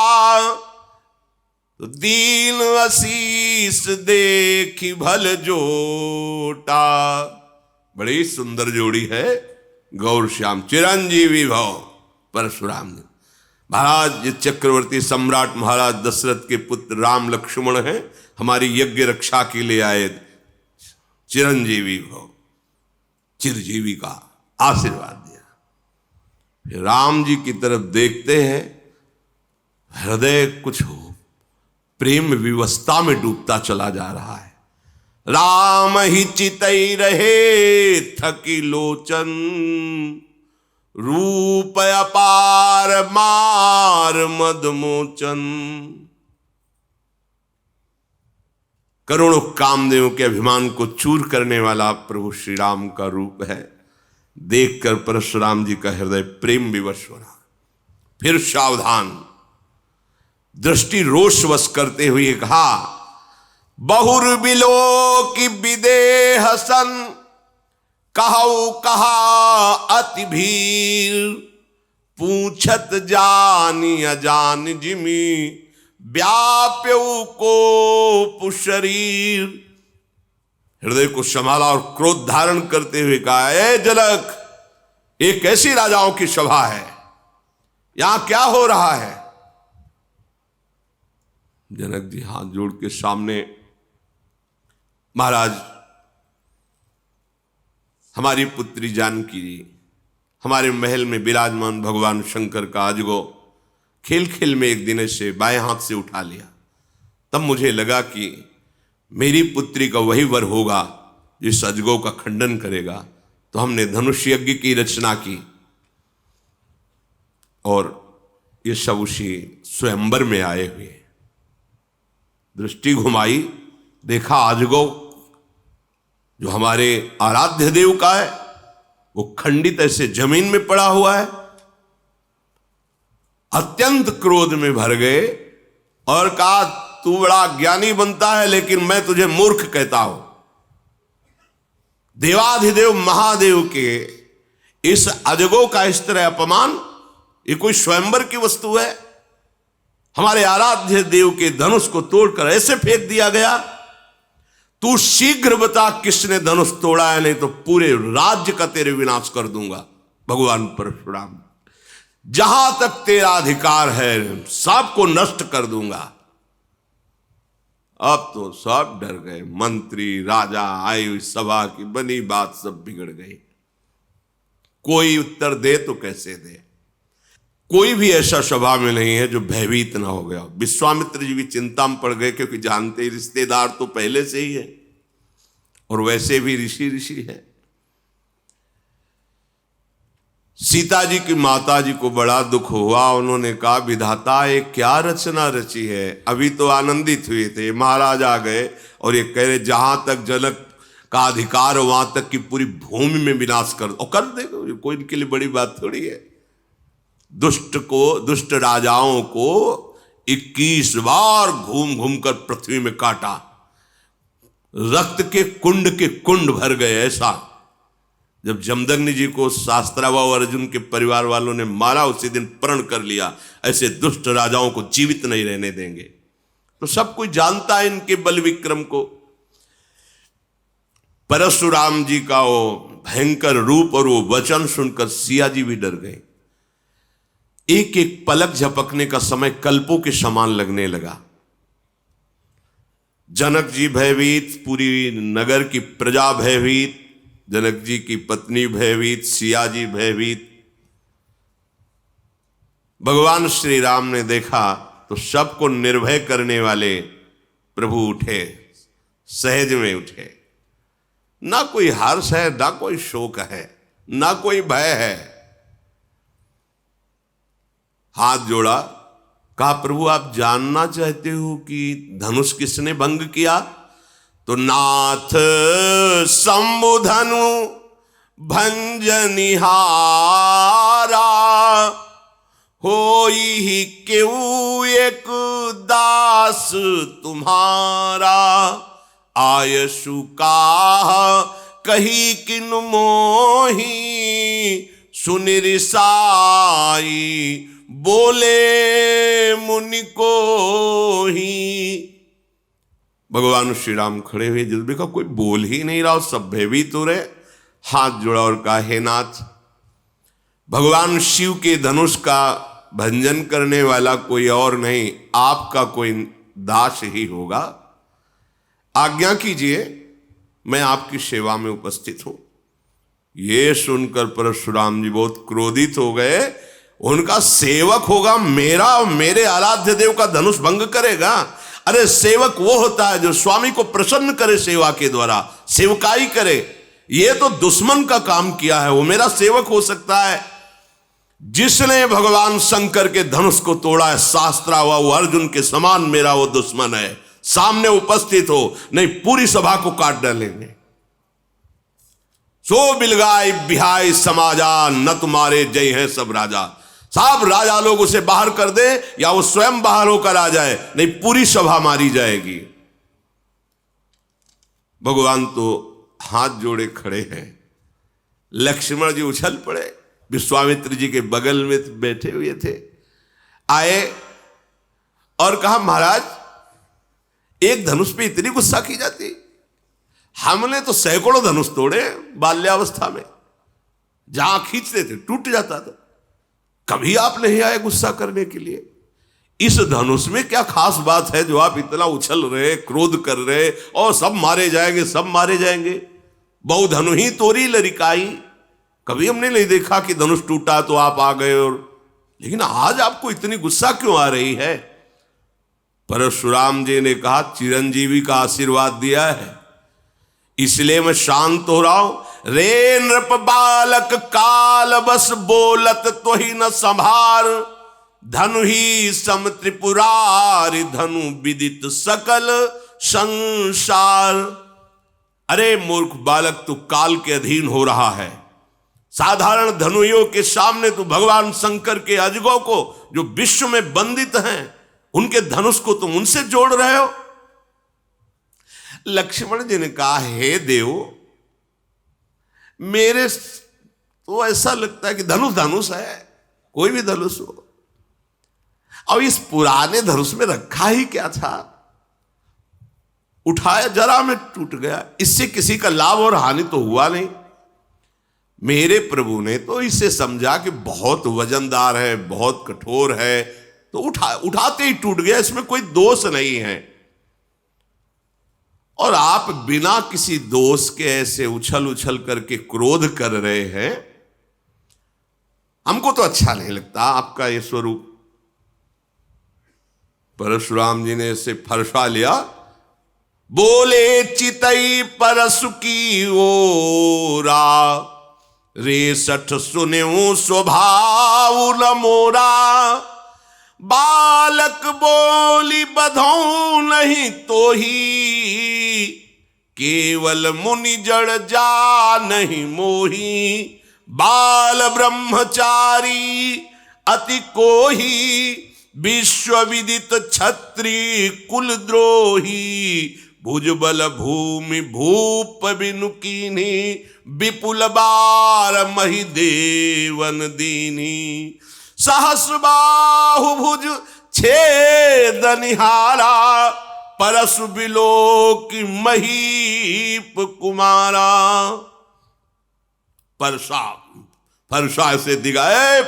तो दीन आशीष देखी भल जोटा। बड़ी सुंदर जोड़ी है गौर श्याम, चिरंजीवी भव परशुराम जी। महाराज ये चक्रवर्ती सम्राट महाराज दशरथ के पुत्र राम लक्ष्मण हैं, हमारी यज्ञ रक्षा के लिए आए। चिरंजीवी भव, चिरजीवी का आशीर्वाद दिया। फिर राम जी की तरफ देखते हैं, हृदय कुछ प्रेम विवस्था में डूबता चला जा रहा है। राम ही चितई रहे थकी लोचन, रूप अपार मार मदमोचन। करोड़ों कामदेवों के अभिमान को चूर करने वाला प्रभु श्री राम का रूप है। देखकर परशुराम जी का हृदय प्रेम विवश हो रहा। फिर सावधान, दृष्टि रोषवश करते हुए कहा, बहुर बिलो की विदेह सन, कहु कहा अति भीर, पूछत जानी अजान जिमी, व्याप्यऊ को पुशरीर। हृदय को संभाला और क्रोध धारण करते हुए कहा, ए जनक, एक ऐसी राजाओं की सभा है, यहां क्या हो रहा है? जनक जी हाथ जोड़ के सामने, महाराज हमारी पुत्री जानकी जी हमारे महल में विराजमान भगवान शंकर का अजगो खेल खेल में एक दिन से बाएं हाथ से उठा लिया। तब मुझे लगा कि मेरी पुत्री का वही वर होगा जो इस अजगो का खंडन करेगा। तो हमने धनुष यज्ञ की रचना की और ये सब उसी स्वयंवर में आए हुए। दृष्टि घुमाई, देखा अजगो जो हमारे आराध्य देव का है वो खंडित ऐसे जमीन में पड़ा हुआ है। अत्यंत क्रोध में भर गए और कहा, तू बड़ा ज्ञानी बनता है लेकिन मैं तुझे मूर्ख कहता हूं। देवाधिदेव महादेव के इस अजगो का इस तरह अपमान, ये कोई स्वयंवर की वस्तु है? हमारे आराध्य देव के धनुष को तोड़कर ऐसे फेंक दिया गया। तू शीघ्र बता किसने धनुष तोड़ा है, नहीं तो पूरे राज्य का तेरे विनाश कर दूंगा। भगवान परशुराम, जहां तक तेरा अधिकार है सबको नष्ट कर दूंगा। अब तो सब डर गए। मंत्री राजा आई हुई सभा की बनी बात सब बिगड़ गई। कोई उत्तर दे तो कैसे दे? कोई भी ऐसा सभा में नहीं है जो भयभीत ना हो गया। विश्वामित्र जी भी चिंता में पड़ गए, क्योंकि जानते ही रिश्तेदार तो पहले से ही है और वैसे भी ऋषि है। सीता जी की माता जी को बड़ा दुख हुआ। उन्होंने कहा, विधाता ये क्या रचना रची है? अभी तो आनंदित हुए थे, महाराज आ गए और ये कह रहे जहां तक जनक का अधिकार वहां तक की पूरी भूमि में विनाश कर दो। कर देगा, कोई इनके लिए बड़ी बात थोड़ी है। दुष्ट राजाओं को 21 बार घूम घूम कर पृथ्वी में काटा, रक्त के कुंड भर गए। ऐसा जब जमदग्नि जी को शास्त्रावा और अर्जुन के परिवार वालों ने मारा, उसी दिन प्रण कर लिया ऐसे दुष्ट राजाओं को जीवित नहीं रहने देंगे। तो सब कोई जानता है इनके बल विक्रम को। परशुराम जी का वो भयंकर रूप और वो वचन सुनकर सिया जी भी डर गए। एक एक पलक झपकने का समय कल्पों के समान लगने लगा। जनक जी भयभीत, पूरी नगर की प्रजा भयभीत, जनक जी की पत्नी भयभीत, सिया जी भयभीत। भगवान श्री राम ने देखा तो सबको निर्भय करने वाले प्रभु उठे, सहज में उठे। ना कोई हर्ष है, ना कोई शोक है, ना कोई भय है। हाथ जोड़ा, कहा, प्रभु आप जानना चाहते हो कि धनुष किसने भंग किया? तो नाथ शंभुधनु भंजनिहारा, होई ही क्यों एक दास तुम्हारा, आयसु काह कही किन मोही, सुनि रिसाई बोले मुनि को ही। भगवान श्री राम खड़े हुए, जिस देखा कोई बोल ही नहीं रहा, सब भयभीत हो रहे, हाथ जोड़ा और कहा, हे नाथ, भगवान शिव के धनुष का भंजन करने वाला कोई और नहीं, आपका कोई दास ही होगा, आज्ञा कीजिए, मैं आपकी सेवा में उपस्थित हूं। ये सुनकर परशुराम जी बहुत क्रोधित हो गए। उनका सेवक होगा मेरा, मेरे आराध्य देव का धनुष भंग करेगा? अरे सेवक वो होता है जो स्वामी को प्रसन्न करे, सेवा के द्वारा सेवकाई करे। ये तो दुश्मन का काम किया है, वो मेरा सेवक हो सकता है? जिसने भगवान शंकर के धनुष को तोड़ा है, शास्त्रा हुआ, वो अर्जुन के समान मेरा वो दुश्मन है। सामने उपस्थित हो, नहीं पूरी सभा को काट डालेंगे। सो बिलगाई बिहाई समाजा, न तुम्हारे जय हैं सब राजा। सब राजा लोग उसे बाहर कर दे या वो स्वयं बाहर होकर आ जाए, नहीं पूरी सभा मारी जाएगी। भगवान तो हाथ जोड़े खड़े हैं। लक्ष्मण जी उछल पड़े, विश्वामित्र जी के बगल में बैठे हुए थे, आए और कहा, महाराज एक धनुष पे इतनी गुस्सा की जाती? हमने तो सैकड़ों धनुष तोड़े बाल्यावस्था में, जहां खींचते थे टूट जाता था, कभी आप नहीं आए गुस्सा करने के लिए। इस धनुष में क्या खास बात है जो आप इतना उछल रहे, क्रोध कर रहे, और सब मारे जाएंगे, सब मारे जाएंगे? बहु धनु ही तोरी लरिकाई। कभी हमने नहीं देखा कि धनुष टूटा तो आप आ गए, और लेकिन आज आपको इतनी गुस्सा क्यों आ रही है? परशुराम जी ने कहा, चिरंजीवी का आशीर्वाद दिया है इसलिए मैं शांत हो रहा हूं। रे नृप बालक काल बस बोलत तो ही न संभार, धनु ही सम त्रिपुरारि धनु विदित सकल संसार। अरे मूर्ख बालक, तू काल के अधीन हो रहा है। साधारण धनुइयों के सामने तू भगवान शंकर के अजगों को, जो विश्व में बंदित हैं, उनके धनुष को तुम उनसे जोड़ रहे हो। लक्ष्मण जी ने कहा, हे देव, मेरे तो ऐसा लगता है कि धनुष धनुष है, कोई भी धनुष हो। अब इस पुराने धनुष में रखा ही क्या था? उठाया जरा में टूट गया, इससे किसी का लाभ और हानि तो हुआ नहीं। मेरे प्रभु ने तो इसे समझा कि बहुत वजनदार है, बहुत कठोर है, तो उठाते ही टूट गया, इसमें कोई दोष नहीं है। और आप बिना किसी दोष के ऐसे उछल उछल करके क्रोध कर रहे हैं, हमको तो अच्छा नहीं लगता आपका ये स्वरूप। परशुराम जी ने इसे फरसा लिया, बोले चितई परसु की ओरा, रे सठ सुन्यो स्वभाव न मोरा, बालक बोली बधौ नहीं तो ही, केवल मुनि जड़ जा नहीं मोही, बाल ब्रह्मचारी अति कोही, विश्व विदित क्षत्रिय कुल द्रोही, भुजबल भूमि भूप बिनु कीन्ही, विपुल बार मही देवन दीनी, सहस बाहु भुज छेद निहारा, परसु बिलोक महीप कुमारा। परसा से दिगाए,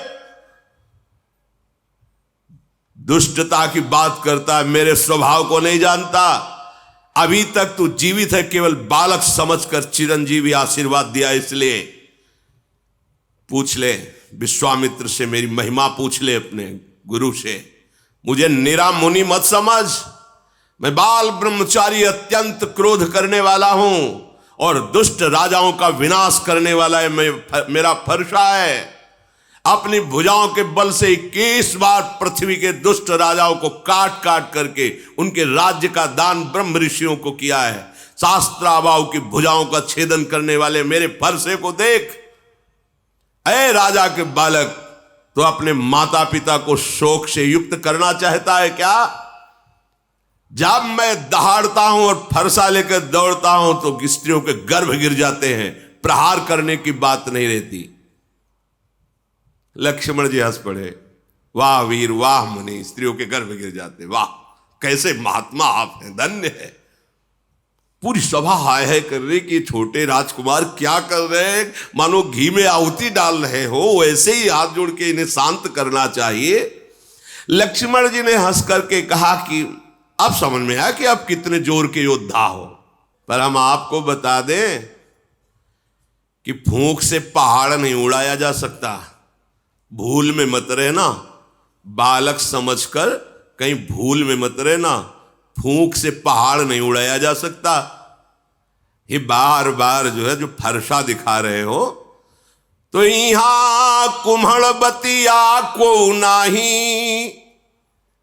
दुष्टता की बात करता है, मेरे स्वभाव को नहीं जानता। अभी तक तू जीवित है केवल बालक समझकर चिरंजीवी आशीर्वाद दिया, इसलिए पूछ ले विश्वामित्र से, मेरी महिमा पूछ ले अपने गुरु से। मुझे निरा मुनि मत समझ, मैं बाल ब्रह्मचारी अत्यंत क्रोध करने वाला हूं और दुष्ट राजाओं का विनाश करने वाला है मेरा फरसा है। अपनी भुजाओं के बल से 21 बार पृथ्वी के दुष्ट राजाओं को काट काट करके उनके राज्य का दान ब्रह्म ऋषियों को किया है। शास्त्राबाऊ की भुजाओं का छेदन करने वाले मेरे फरसे को देख। ऐ राजा के बालक, तो अपने माता पिता को शोक से युक्त करना चाहता है क्या? जब मैं दहाड़ता हूं और फरसा लेकर दौड़ता हूं तो स्त्रियों के गर्भ गिर जाते हैं, प्रहार करने की बात नहीं रहती। लक्ष्मण जी हंस पड़े, वाह वीर वाह मुनि, स्त्रियों के गर्भ गिर जाते, वाह कैसे महात्मा आप हैं, धन्य है। पूरी सभा हाय है कर रही कि छोटे राजकुमार क्या कर रहे हैं, मानो घी में आहुति डाल रहे हो, वैसे ही हाथ जोड़ के इन्हें शांत करना चाहिए। लक्ष्मण जी ने हंस करके कहा कि अब समझ में आया कि आप कितने जोर के योद्धा हो, पर हम आपको बता दें कि फूंक से पहाड़ नहीं उड़ाया जा सकता। भूल में मत रहना, बालक समझकर कहीं भूल में मत रहना, फूंक से पहाड़ नहीं उड़ाया जा सकता। ये बार बार जो है जो फरसा दिखा रहे हो, तो यहां कुम्हड़ बतिया को नाही,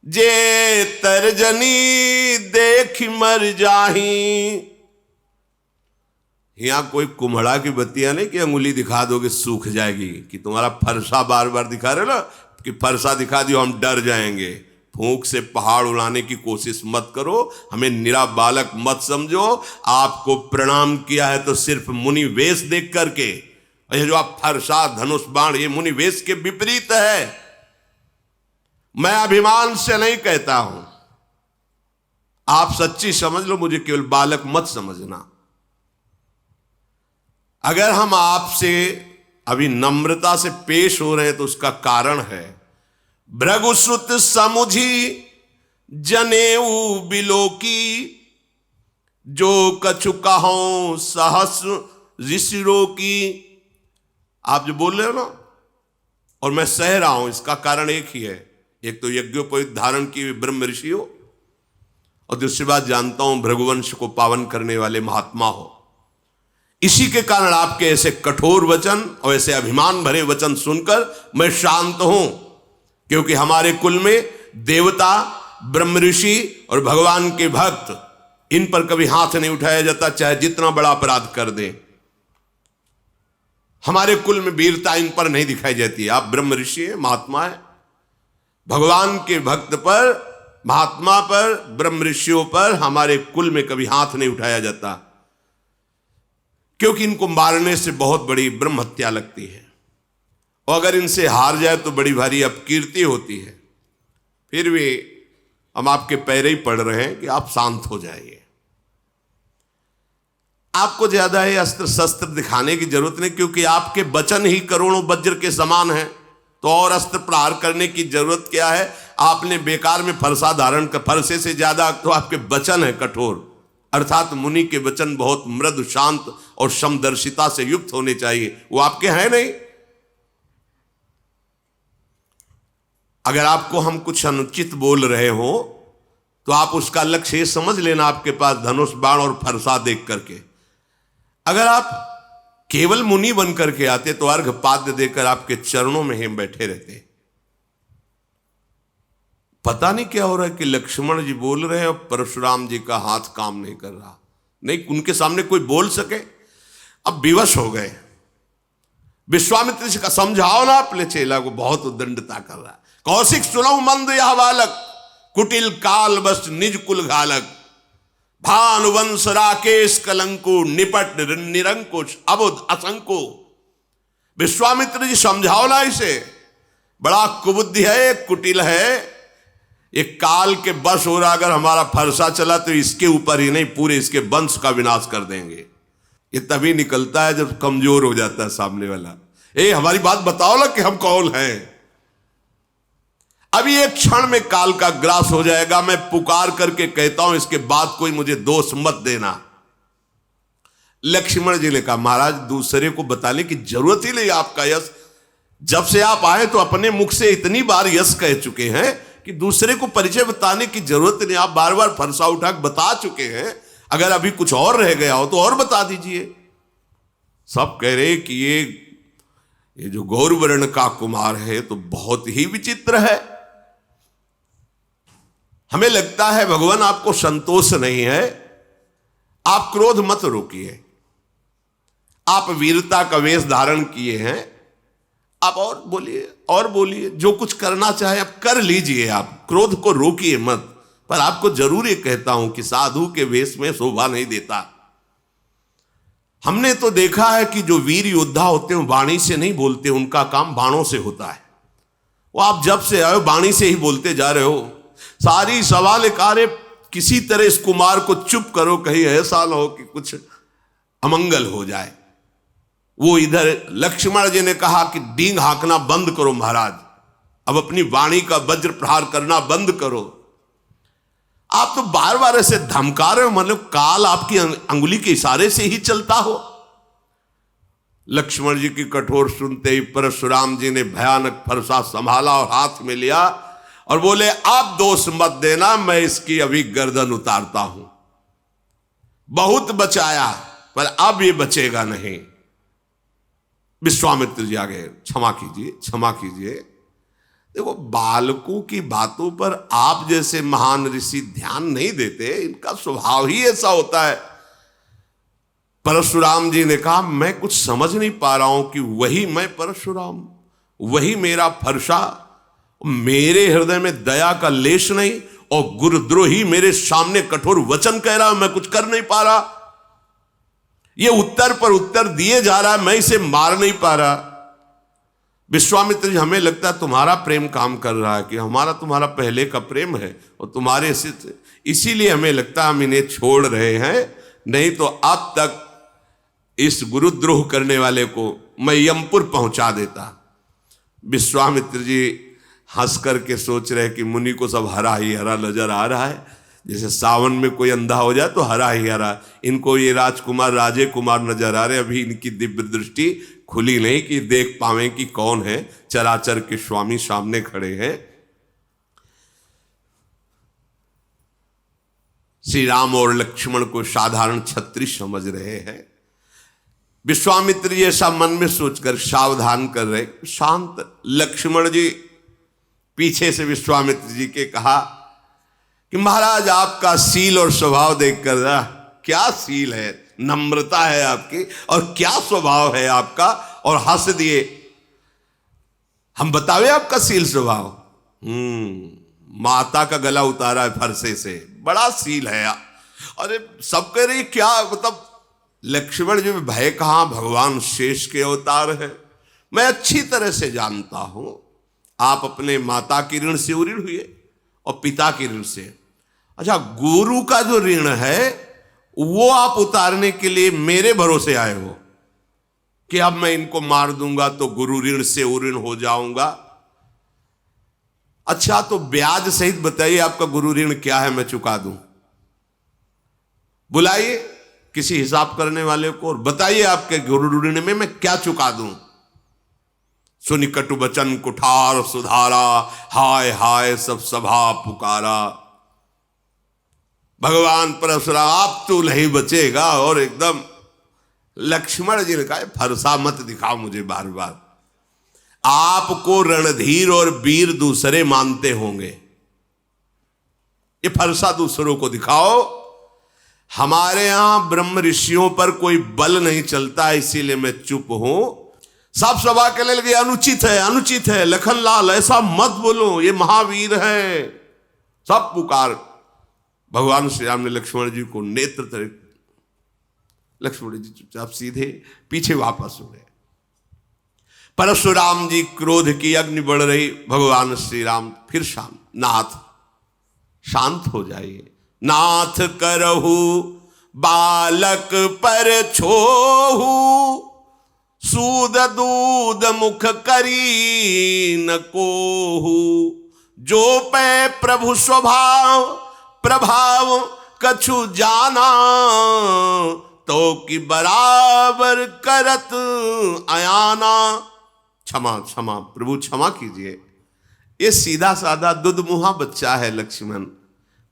जे तर्जनी देख मर जाही। यहां कोई कुम्हड़ा की बत्तियां नहीं कि अंगुली दिखा दोगे सूख जाएगी, कि तुम्हारा फरसा बार बार दिखा रहे ना कि फरसा दिखा दियो हम डर जाएंगे। फूंक से पहाड़ उड़ाने की कोशिश मत करो, हमें निरा बालक मत समझो। आपको प्रणाम किया है तो सिर्फ मुनि वेश देख करके, और ये जो आप फरसा धनुष बाण, ये मुनि वेश के विपरीत है। मैं अभिमान से नहीं कहता हूं, आप सच्ची समझ लो, मुझे केवल बालक मत समझना। अगर हम आपसे अभी नम्रता से पेश हो रहे हैं तो उसका कारण है, भृगुसुत समुझी जनेऊ बिलोकी, जो कछु कहो सहस ऋषिरों की। आप जो बोल रहे हो ना, और मैं सह रहा हूं, इसका कारण एक ही है। एक तो यज्ञोपवीत धारण की ब्रह्म ऋषि हो, और दूसरी बात जानता हूं भृगुवंश को पावन करने वाले महात्मा हो। इसी के कारण आपके ऐसे कठोर वचन और ऐसे अभिमान भरे वचन सुनकर मैं शांत हूं, क्योंकि हमारे कुल में देवता, ब्रह्म ऋषि और भगवान के भक्त, इन पर कभी हाथ नहीं उठाया जाता, चाहे जितना बड़ा अपराध कर दें। हमारे कुल में वीरता इन पर नहीं दिखाई जाती। आप ब्रह्म ऋषि हैं, महात्मा है, भगवान के भक्त पर, महात्मा पर, ब्रह्म ऋषियों पर हमारे कुल में कभी हाथ नहीं उठाया जाता, क्योंकि इनको मारने से बहुत बड़ी ब्रह्म हत्या लगती है, और अगर इनसे हार जाए तो बड़ी भारी अपकीर्ति होती है। फिर भी हम आपके पैरे ही पड़ रहे हैं कि आप शांत हो जाइए। आपको ज्यादा ही अस्त्र शस्त्र दिखाने की जरूरत नहीं, क्योंकि आपके वचन ही करोड़ों वज्र के समान हैं, तो और अस्त्र प्रहार करने की जरूरत क्या है? आपने बेकार में फरसा धारण कर, फरसे से ज्यादा तो आपके वचन है कठोर, अर्थात मुनि के वचन बहुत मृदु, शांत और समदर्शिता से युक्त होने चाहिए, वो आपके हैं नहीं। अगर आपको हम कुछ अनुचित बोल रहे हो तो आप उसका लक्ष्य समझ लेना, आपके पास धनुष बाण और फरसा देख करके। अगर आप केवल मुनि बन करके आते तो अर्घ पाद्य देकर आपके चरणों में हम बैठे रहते। पता नहीं क्या हो रहा है कि लक्ष्मण जी बोल रहे हैं और परशुराम जी का हाथ काम नहीं कर रहा, नहीं उनके सामने कोई बोल सके। अब विवश हो गए। विश्वामित्र जी का समझाओ ना अपने चेला को, बहुत उद्दंडता कर रहा है। कौशिक सुनऊ मंद यह बालक, कुटिल काल बस निज कुल घालक, भानुवंश राकेश कलंको, निपट निरंकुश अबुध असंको। विश्वामित्र जी समझाओ ना इसे, बड़ा कुबुद्धि है, कुटिल है, एक काल के बस हो रहा। अगर हमारा फरसा चला तो इसके ऊपर ही नहीं पूरे इसके वंश का विनाश कर देंगे। ये तभी निकलता है जब कमजोर हो जाता है सामने वाला। हमारी बात बताओ ना कि हम कौन हैं। अभी एक क्षण में काल का ग्रास हो जाएगा। मैं पुकार करके कहता हूं इसके बाद कोई मुझे दोष मत देना। लक्ष्मण जी ने कहा, महाराज दूसरे को बताने की जरूरत ही नहीं। आपका यश, जब से आप आए तो अपने मुख से इतनी बार यश कह चुके हैं कि दूसरे को परिचय बताने की जरूरत नहीं। आप बार बार फरसा उठा बता चुके हैं। अगर अभी कुछ और रह गया हो तो और बता दीजिए। सब कह रहे कि ये जो गौरवर्ण का कुमार है तो बहुत ही विचित्र है। हमें लगता है भगवान आपको संतोष नहीं है। आप क्रोध मत रोकिए। आप वीरता का वेश धारण किए हैं। आप और बोलिए और बोलिए, जो कुछ करना चाहे आप कर लीजिए, आप क्रोध को रोकिए मत। पर आपको जरूर ये कहता हूं कि साधु के वेश में शोभा नहीं देता। हमने तो देखा है कि जो वीर योद्धा होते हैं वाणी से नहीं बोलते, उनका काम बाणों से होता है। वो आप जब से आए हो वाणी से ही बोलते जा रहे हो। सारी सवाल कार्य किसी तरह इस कुमार को चुप करो, कहीं ऐसा ना हो कि कुछ अमंगल हो जाए। वो इधर लक्ष्मण जी ने कहा कि डींग हाँकना बंद करो महाराज, अब अपनी वाणी का वज्र प्रहार करना बंद करो। आप तो बार बार ऐसे धमका रहे हो, मतलब काल आपकी अंगुली के इशारे से ही चलता हो। लक्ष्मण जी की कठोर सुनते ही परशुराम जी ने भयानक फरसा संभाला और हाथ में लिया और बोले, आप दोष मत देना, मैं इसकी अभी गर्दन उतारता हूं। बहुत बचाया पर अब ये बचेगा नहीं। विश्वामित्र जी आ गए, क्षमा कीजिए क्षमा कीजिए। देखो, बालकों की बातों पर आप जैसे महान ऋषि ध्यान नहीं देते, इनका स्वभाव ही ऐसा होता है। परशुराम जी ने कहा, मैं कुछ समझ नहीं पा रहा हूं कि वही मैं परशुराम, वही मेरा फरसा, मेरे हृदय में दया का लेश नहीं, और गुरुद्रोही मेरे सामने कठोर वचन कह रहा, मैं कुछ कर नहीं पा रहा। ये उत्तर पर उत्तर दिए जा रहा है, मैं इसे मार नहीं पा रहा। विश्वामित्र जी, हमें लगता है तुम्हारा प्रेम काम कर रहा है, कि हमारा तुम्हारा पहले का प्रेम है और तुम्हारे इसीलिए हमें लगता है हम इन्हें छोड़ रहे हैं, नहीं तो अब तक इस गुरुद्रोह करने वाले को मैं यमपुर पहुंचा देता। विश्वामित्र जी हंस करके सोच रहे कि मुनि को सब हरा ही हरा नजर आ रहा है, जैसे सावन में कोई अंधा हो जाए तो हरा ही हरा। इनको ये राजकुमार राजे कुमार नजर आ रहे, अभी इनकी दिव्य दृष्टि खुली नहीं कि देख पावे कि कौन है, चराचर के स्वामी सामने खड़े हैं। श्री राम और लक्ष्मण को साधारण क्षत्रिय समझ रहे हैं। विश्वामित्र जी ऐसा मन में सोचकर सावधान कर रहे, शांत। लक्ष्मण जी पीछे से विश्वामित्र जी के कहा कि महाराज, आपका सील और स्वभाव देखकर क्या सील है, नम्रता है आपकी, और क्या स्वभाव है आपका, और हंस दिए। हम बतावे आपका सील स्वभाव? माता का गला उतारा है फरसे से, बड़ा सील है। अरे सब कह रही क्या, मतलब लक्ष्मण जी में भय कहां, भगवान शेष के अवतार है। मैं अच्छी तरह से जानता हूं, आप अपने माता की ऋण से ऋण हुए और पिता की ऋण से। अच्छा, गुरु का जो ऋण है वो आप उतारने के लिए मेरे भरोसे आए हो कि अब मैं इनको मार दूंगा तो गुरु ऋण से ऋण हो जाऊंगा। अच्छा, तो ब्याज सहित बताइए आपका गुरु ऋण क्या है, मैं चुका दूं। बुलाइए किसी हिसाब करने वाले को और बताइए आपके गुरु ऋण में मैं क्या चुका दूं। सुनि कटु बचन कुठार सुधारा, हाय हाय सब सभा पुकारा। भगवान परशुराम, आप तो नहीं बचेगा। और एकदम लक्ष्मण जी ने कहा, फरसा मत दिखाओ मुझे बार बार। आपको रणधीर और वीर दूसरे मानते होंगे, ये फरसा दूसरों को दिखाओ। हमारे यहां ब्रह्म ऋषियों पर कोई बल नहीं चलता, इसीलिए मैं चुप हूं। सब सभा के लिए लगे, अनुचित है अनुचित है, लखनलाल ऐसा मत बोलो, ये महावीर है। सब पुकार। भगवान श्री राम ने लक्ष्मण जी को नेत्र तरह, लक्ष्मण जी चुपचाप सीधे पीछे वापस हो गए। परशुराम जी क्रोध की अग्नि बढ़ रही। भगवान श्री राम फिर शांत, नाथ शांत हो जाइए, नाथ करहु बालक पर छोहू, सूद दूध मुख करी न कोहू, जो पे प्रभु स्वभाव प्रभाव कछु जाना, तो कि बराबर करत अयाना। क्षमा क्षमा प्रभु, क्षमा कीजिए। ये सीधा साधा दुधमुहा बच्चा है लक्ष्मण,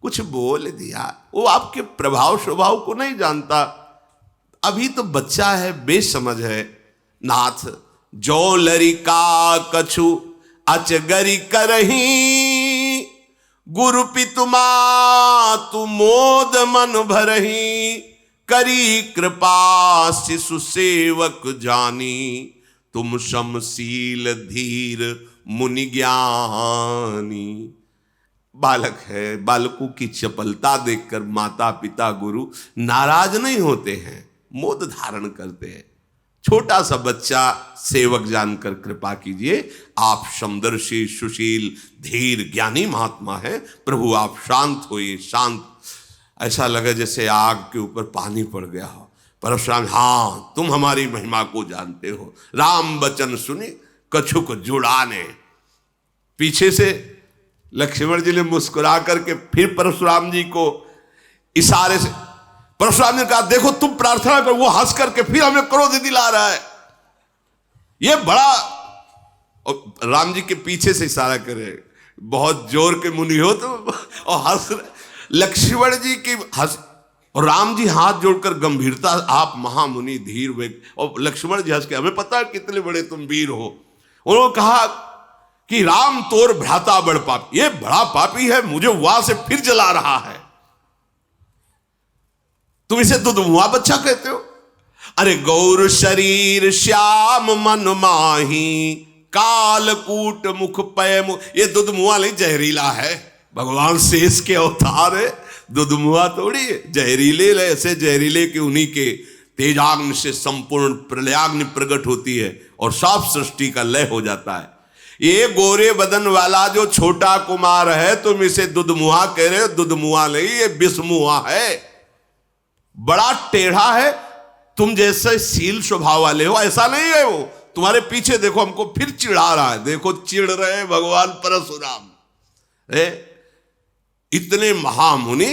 कुछ बोल दिया, वो आपके प्रभाव स्वभाव को नहीं जानता, अभी तो बच्चा है, बेसमझ है। नाथ जो लरिका कछु अचगरी करही, गुरु पितु मातु मोद मन भरही, करी कृपा शिशु सेवक जानी, तुम समशील धीर मुनि ज्ञानी। बालक है, बालकों की चपलता देखकर माता पिता गुरु नाराज नहीं होते हैं, मोद धारण करते हैं। छोटा सा बच्चा सेवक जानकर कृपा कीजिए, आप समदर्शी सुशील धीर ज्ञानी महात्मा हैं, प्रभु आप शांत होइए। शांत ऐसा लगे जैसे आग के ऊपर पानी पड़ गया हो। परशुराम, हाँ तुम हमारी महिमा को जानते हो। राम वचन सुनी कछुक जुड़ाने। पीछे से लक्ष्मण जी ने मुस्कुरा करके फिर परशुराम जी को इशारे से, परशुराम ने कहा देखो तुम प्रार्थना करो। वो हंस करके फिर हमें क्रोध दिला रहा है। ये बड़ा, और राम जी के पीछे से इशारा करे, बहुत जोर के मुनि हो तो, और हंस लक्ष्मण जी की हंस, और राम जी हाथ जोड़कर गंभीरता, आप महामुनि धीर वे, और लक्ष्मण जी हंस के, हमें पता है कितने बड़े तुम वीर हो। उन्होंने कहा कि राम तोर भ्राता बड़ पापी, ये बड़ा पापी है, मुझे वहां से फिर जला रहा है, तुम इसे दुधमुआ बच्चा कहते हो। अरे गौर शरीर श्याम मन माही, कालकूट मुख पय मुख, ये दुधमुआ नहीं जहरीला है, भगवान शेष के अवतार है, दुधमुआ थोड़ी है। जहरीले ऐसे जहरीले कि उन्हीं के तेजाग्नि से संपूर्ण प्रलयाग्नि प्रकट होती है और सब सृष्टि का लय हो जाता है। ये गोरे बदन वाला जो छोटा कुमार है, तुम इसे दुधमुआ कह रहे हो, दुधमुआ नहीं, ये विषमुआ है, बड़ा टेढ़ा है, तुम जैसे शील स्वभाव वाले हो ऐसा नहीं है वो। तुम्हारे पीछे देखो हमको फिर चिढ़ा रहा है, देखो चिढ़ रहे हैं भगवान परशुराम। इतने महामुनि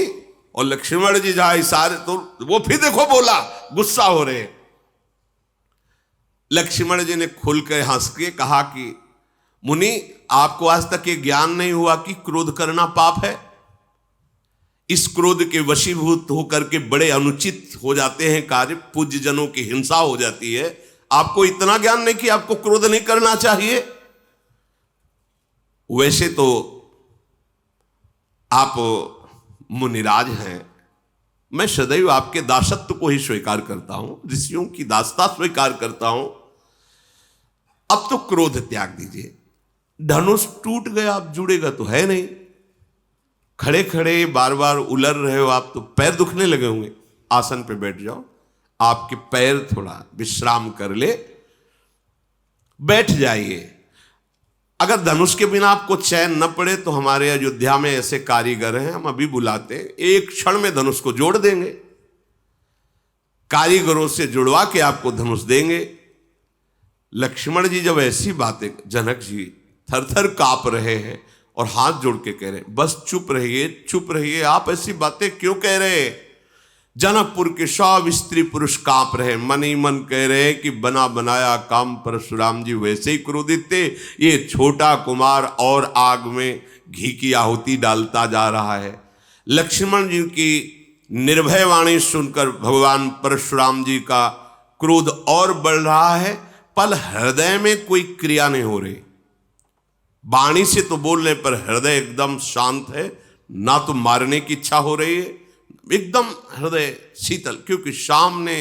और लक्ष्मण जी जहां इशारे, तो वो फिर देखो बोला, गुस्सा हो रहे। लक्ष्मण जी ने खुल कर हंस के कहा कि मुनि आपको आज तक ये ज्ञान नहीं हुआ कि क्रोध करना पाप है। इस क्रोध के वशीभूत होकर के बड़े अनुचित हो जाते हैं कार्य, पूज्य जनों की हिंसा हो जाती है। आपको इतना ज्ञान नहीं कि आपको क्रोध नहीं करना चाहिए। वैसे तो आप मुनिराज हैं, मैं सदैव आपके दासत्व को ही स्वीकार करता हूं, ऋषियों की दासता स्वीकार करता हूं। अब तो क्रोध त्याग दीजिए। धनुष टूट गया, अब जुड़ेगा तो है नहीं। खड़े खड़े बार बार उलर रहे हो आप, तो पैर दुखने लगे होंगे, आसन पे बैठ जाओ, आपके पैर थोड़ा विश्राम कर ले, बैठ जाइए। अगर धनुष के बिना आपको चैन न पड़े तो हमारे अयोध्या में ऐसे कारीगर हैं, हम अभी बुलाते हैं, एक क्षण में धनुष को जोड़ देंगे, कारीगरों से जुड़वा के आपको धनुष देंगे। लक्ष्मण जी जब ऐसी बातें, जनक जी थर थर कांप रहे हैं और हाथ जोड़ के कह रहे हैं बस चुप रहिए, चुप रहिए, आप ऐसी बातें क्यों कह रहे हैं। जनकपुर के सब स्त्री पुरुष कांप रहे, मन ही मन कह रहे हैं कि बना बनाया काम परशुराम जी वैसे ही क्रोधित थे, ये छोटा कुमार और आग में घी की आहुति डालता जा रहा है। लक्ष्मण जी की निर्भय वाणी सुनकर भगवान परशुराम जी का क्रोध और बढ़ रहा है, पर हृदय में कोई क्रिया नहीं हो रही। वाणी से तो बोल रहे पर हृदय एकदम शांत है, ना तो मारने की इच्छा हो रही है, एकदम हृदय शीतल, क्योंकि सामने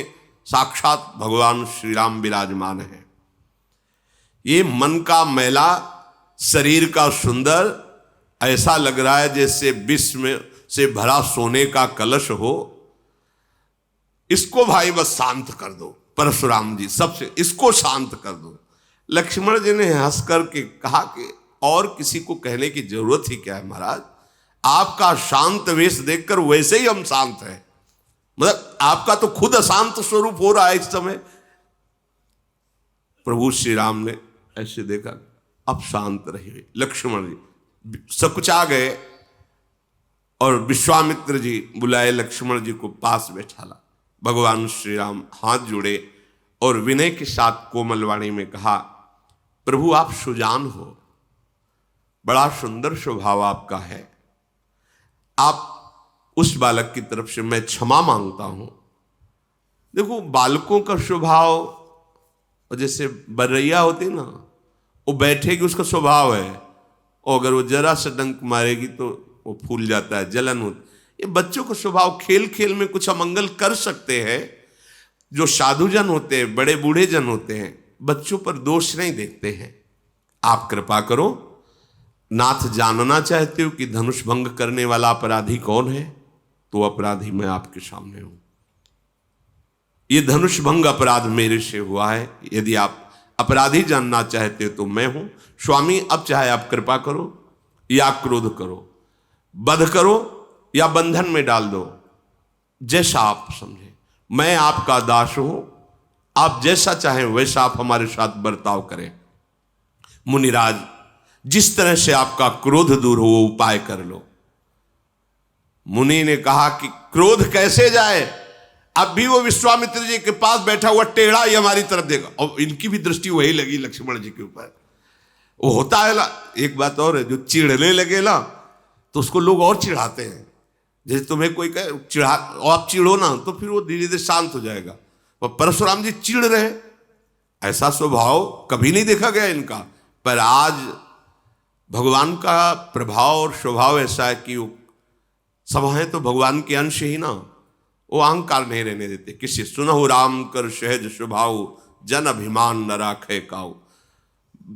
साक्षात भगवान श्री राम विराजमान है। ये मन का मैला, शरीर का सुंदर, ऐसा लग रहा है जैसे विष में से भरा सोने का कलश हो। इसको भाई बस शांत कर दो, परशुराम जी सबसे इसको शांत कर दो। लक्ष्मण जी ने हंस करके कहा कि और किसी को कहने की जरूरत ही क्या है महाराज, आपका शांत वेश देखकर वैसे ही हम शांत हैं, मतलब आपका तो खुद अशांत स्वरूप हो रहा है इस समय। प्रभु श्री राम ने ऐसे देखा, अब शांत रहिए। लक्ष्मण जी सकुचा गए और विश्वामित्र जी बुलाए, लक्ष्मण जी को पास बैठाला। भगवान श्री राम हाथ जोड़े और विनय के साथ कोमल वाणी में कहा, प्रभु आप सुजान हो, बड़ा सुंदर स्वभाव आपका है, आप उस बालक की तरफ से मैं क्षमा मांगता हूं। देखो बालकों का स्वभाव, जैसे बरैया होती ना, वो बैठेगी उसका स्वभाव है, और अगर वो जरा सा डंक मारेगी तो वो फूल जाता है, जलन होती। ये बच्चों का स्वभाव, खेल खेल में कुछ अमंगल कर सकते हैं। जो साधुजन होते हैं, बड़े बूढ़े जन होते हैं, बच्चों पर दोष नहीं देखते हैं। आप कृपा करो, नाथ जानना चाहते हो कि धनुष भंग करने वाला अपराधी कौन है, तो अपराधी मैं आपके सामने हूं। ये धनुष भंग अपराध मेरे से हुआ है। यदि आप अपराधी जानना चाहते हो तो मैं हूं। स्वामी, अब चाहे आप कृपा करो या क्रोध करो, वध करो या बंधन में डाल दो, जैसा आप समझे। मैं आपका दास हूं, आप जैसा चाहें वैसा आप हमारे साथ बर्ताव करें। मुनिराज, जिस तरह से आपका क्रोध दूर हो वो उपाय कर लो। मुनि ने कहा कि क्रोध कैसे जाए? अब भी वो विश्वामित्र जी के पास बैठा हुआ टेढ़ा ही हमारी तरफ देखा, और इनकी भी दृष्टि वही लगी लक्ष्मण जी के ऊपर। वो होता है ना, एक बात और है, जो चिढ़ने लगे ना तो उसको लोग और चिढ़ाते हैं। जैसे तुम्हें कोई कहे चिढ़ा, और आप चिढ़ो ना तो फिर वो धीरे धीरे शांत हो जाएगा। और परशुराम जी चिढ़ रहे, ऐसा स्वभाव कभी नहीं देखा गया इनका। पर आज भगवान का प्रभाव और स्वभाव ऐसा है कि वो सब हैं तो भगवान के अंश ही ना, वो अहंकार नहीं रहने देते। किसी सुनहु राम कर सहज स्वभाव, जन अभिमान न राखे काऊ।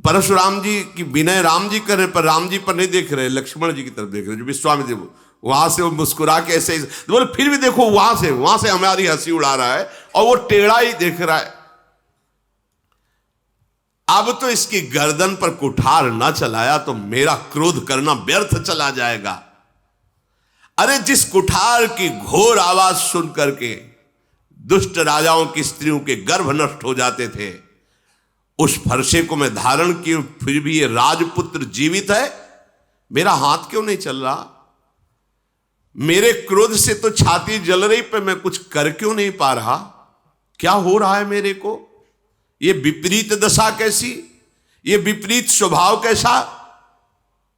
परशुराम जी की विनय राम जी कर रहे, पर राम जी पर नहीं देख रहे, लक्ष्मण जी की तरफ देख रहे। जो विश्वामित्र वहां से वो मुस्कुरा के ऐसे बोले, फिर भी देखो वहां से हमारी हंसी उड़ा रहा है और वो टेढ़ा ही देख रहा है। अब तो इसकी गर्दन पर कुठार ना चलाया तो मेरा क्रोध करना व्यर्थ चला जाएगा। अरे जिस कुठार की घोर आवाज सुन करके दुष्ट राजाओं की स्त्रियों के गर्भ नष्ट हो जाते थे, उस फरसे को मैं धारण किए, फिर भी ये राजपुत्र जीवित है, मेरा हाथ क्यों नहीं चल रहा? मेरे क्रोध से तो छाती जल रही, पर मैं कुछ कर क्यों नहीं पा रहा? क्या हो रहा है मेरे को? ये विपरीत दशा कैसी, ये विपरीत स्वभाव कैसा?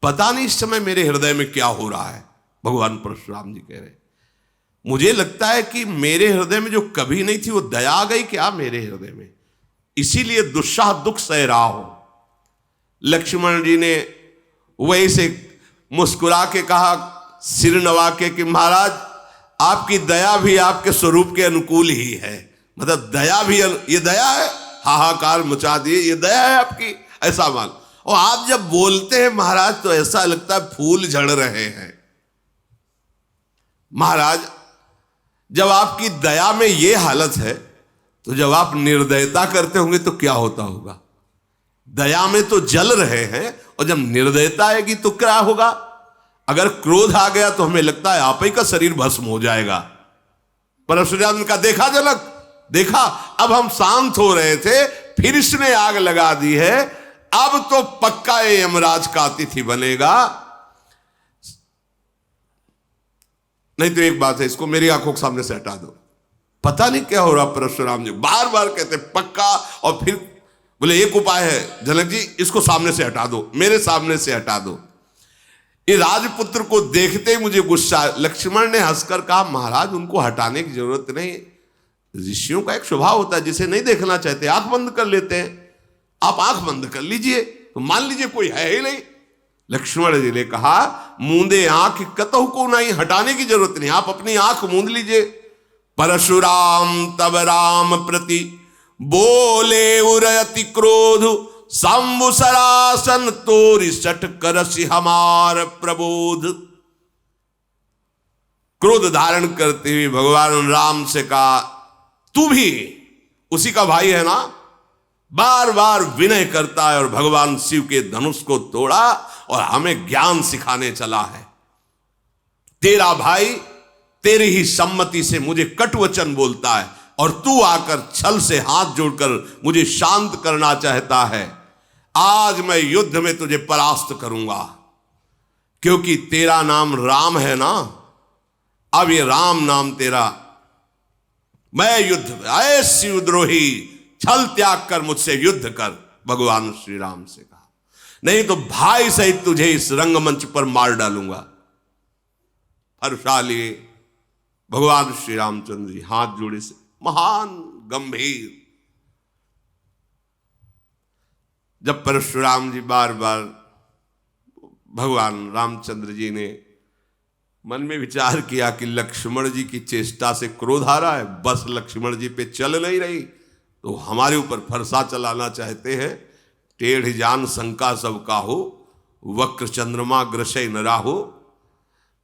पता नहीं इस समय मेरे हृदय में क्या हो रहा है। भगवान परशुराम जी कह रहे, मुझे लगता है कि मेरे हृदय में जो कभी नहीं थी वो दया आ गई क्या मेरे हृदय में, इसीलिए दुस्साह दुख सह रहा हो। लक्ष्मण जी ने वही से मुस्कुरा के कहा, सिर नवा के, कि महाराज आपकी दया भी आपके स्वरूप के अनुकूल ही है। मतलब दया भी, ये दया है, हाहाकार मचा दिए, ये दया है आपकी, ऐसा मान। और आप जब बोलते हैं महाराज तो ऐसा लगता है फूल झड़ रहे हैं। महाराज, जब आपकी दया में ये हालत है तो जब आप निर्दयता करते होंगे तो क्या होता होगा? दया में तो जल रहे हैं, और जब निर्दयता आएगी तो क्या होगा? अगर क्रोध आ गया तो हमें लगता है आप ही का शरीर भस्म हो जाएगा। परशुराम का देखा जनक, देखा, अब हम शांत हो रहे थे, फिर इसने आग लगा दी है। अब तो पक्का ये यमराज का अतिथि बनेगा। नहीं तो एक बात है, इसको मेरी आंखों के सामने से हटा दो। पता नहीं क्या हो रहा, परशुराम जी बार बार कहते पक्का, और फिर बोले एक उपाय है जनक जी, इसको सामने से हटा दो, मेरे सामने से हटा दो। ये राजपुत्र को देखते ही मुझे गुस्सा। लक्ष्मण ने हंसकर कहा, महाराज उनको हटाने की जरूरत नहीं, ऋषियों का एक स्वभाव होता है, जिसे नहीं देखना चाहते आंख बंद कर लेते हैं। आप आंख बंद कर लीजिए तो मान लीजिए कोई है ही नहीं। लक्ष्मण जी ने कहा, मूंदे आंख कतहु को नहीं, हटाने की जरूरत नहीं, आप अपनी आंख मूंद लीजिए। परशुराम तब राम प्रति बोले उरयति क्रोध, शंभु सरासन तोरि सठ करसि हमार प्रबोध। क्रोध धारण करते हुए भगवान राम से कहा, तू भी उसी का भाई है ना? बार बार विनय करता है और भगवान शिव के धनुष को तोड़ा और हमें ज्ञान सिखाने चला है। तेरा भाई तेरी ही सम्मति से मुझे कटुवचन बोलता है, और तू आकर छल से हाथ जोड़कर मुझे शांत करना चाहता है। आज मैं युद्ध में तुझे परास्त करूंगा, क्योंकि तेरा नाम राम है ना। अब ये राम नाम तेरा, मैं युद्ध में, ऐ शिवद्रोही, छल त्याग कर मुझसे युद्ध कर। भगवान श्री राम से कहा, नहीं तो भाई सहित तुझे इस रंगमंच पर मार डालूंगा। हर्षा लिए भगवान श्री रामचंद्र जी हाथ जोड़े से महान गंभीर। जब परशुराम जी बार बार, भगवान रामचंद्र जी ने मन में विचार किया कि लक्ष्मण जी की चेष्टा से क्रोध आ रहा है, बस लक्ष्मण जी पे चल नहीं रही, तो हमारे ऊपर फरसा चलाना चाहते हैं। टेढ़ जान शंका सब काहू, वक्र चंद्रमा ग्रसै न राहु,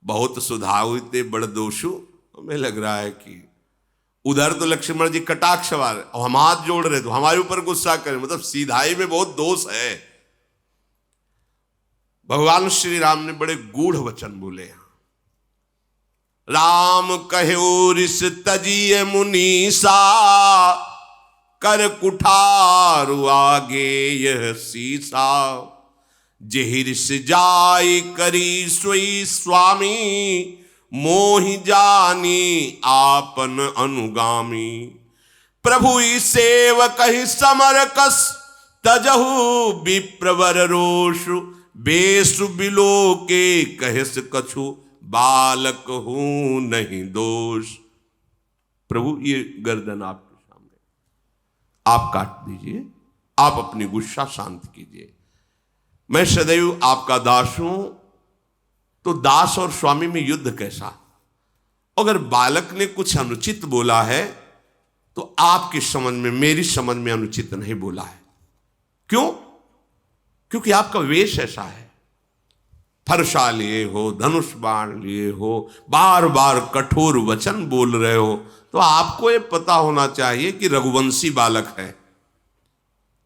बहुत सुधाउते बड़ दोषु। हमें लग रहा है कि उधर तो लक्ष्मण जी कटाक्ष वार और हम हाथ जोड़ रहे तो हमारे ऊपर गुस्सा करें, मतलब सीधाई में बहुत दोष है। भगवान श्री राम ने बड़े गूढ़ वचन बोले। राम कहो ऋष तजिए मुनीसा, कर कुठारु आगे यह सीसा। जेहि ऋष जाय करी सोई स्वामी, मोहि जानी आपन अनुगामी। प्रभु सेवक ही समर कस, तजहु विप्रवर रोषु। बेसु बिलो के कहस कछु, बालक हूं नहीं दोष। प्रभु ये गर्दन आपके सामने, आप काट दीजिए, आप अपनी गुस्सा शांत कीजिए। मैं सदैव आपका दास हूं, तो दास और स्वामी में युद्ध कैसा? अगर बालक ने कुछ अनुचित बोला है तो आपकी समझ में, मेरी समझ में अनुचित नहीं बोला है। क्यों? क्योंकि आपका वेश ऐसा है। फरसा लिए हो, धनुष बाण लिए हो, बार बार कठोर वचन बोल रहे हो, तो आपको ये पता होना चाहिए कि रघुवंशी बालक है।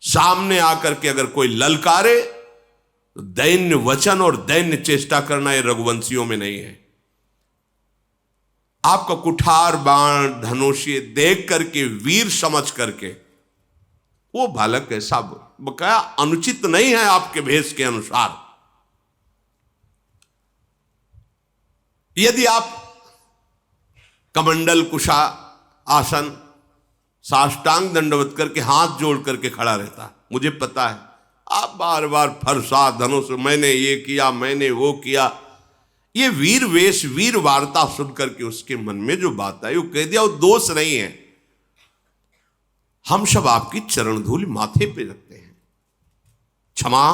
सामने आकर के अगर कोई ललकारे तो दैन्य वचन और दैन्य चेष्टा करना ये रघुवंशियों में नहीं है। आपका कुठार बाण धनुष ये देख करके, वीर समझ करके वो बालक ऐसा बकाया अनुचित नहीं है आपके भेष के अनुसार। यदि आप कमंडल कुशा आसन साष्टांग दंडवत करके हाथ जोड़ करके खड़ा रहता, मुझे पता है आप बार बार फरसा धनुष, मैंने ये किया, मैंने वो किया, ये वीर वेश वीर वार्ता सुन करके उसके मन में जो बात आई वो कह दिया, वो दोष नहीं है। हम सब आपकी चरण धूल माथे पे रखते हैं। क्षमा,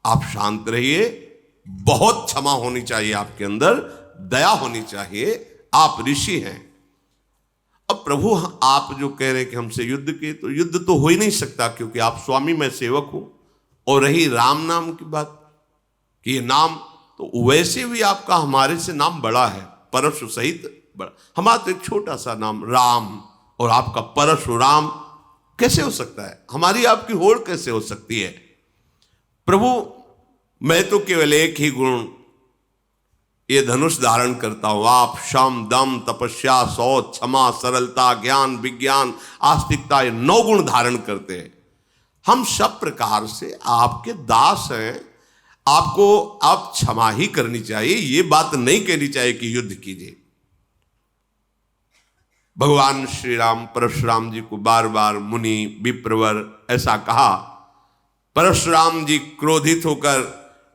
आप शांत रहिए। बहुत क्षमा होनी चाहिए आपके अंदर, दया होनी चाहिए। आप ऋषि हैं। अब प्रभु आप जो कह रहे हैं कि हमसे युद्ध के, तो युद्ध तो हो ही नहीं सकता, क्योंकि आप स्वामी, मैं सेवक हूं। और रही राम नाम की बात कि ये नाम, तो वैसे भी आपका हमारे से नाम बड़ा है, परशु सहित बड़ा। हमारा तो एक छोटा सा नाम राम और आपका परशुराम कैसे हो सकता है? हमारी आपकी होड़ कैसे हो सकती है? प्रभु मैं तो केवल एक ही गुण ये धनुष धारण करता हूं। आप शम दम तपस्या शौच क्षमा सरलता ज्ञान विज्ञान आस्तिकता, ये 9 गुण धारण करते हैं। हम सब प्रकार से आपके दास हैं। आपको आप क्षमा ही करनी चाहिए, ये बात नहीं कहनी चाहिए कि युद्ध कीजिए। भगवान श्री राम परशुराम जी को बार बार मुनि विप्रवर ऐसा कहा। परशुराम जी क्रोधित होकर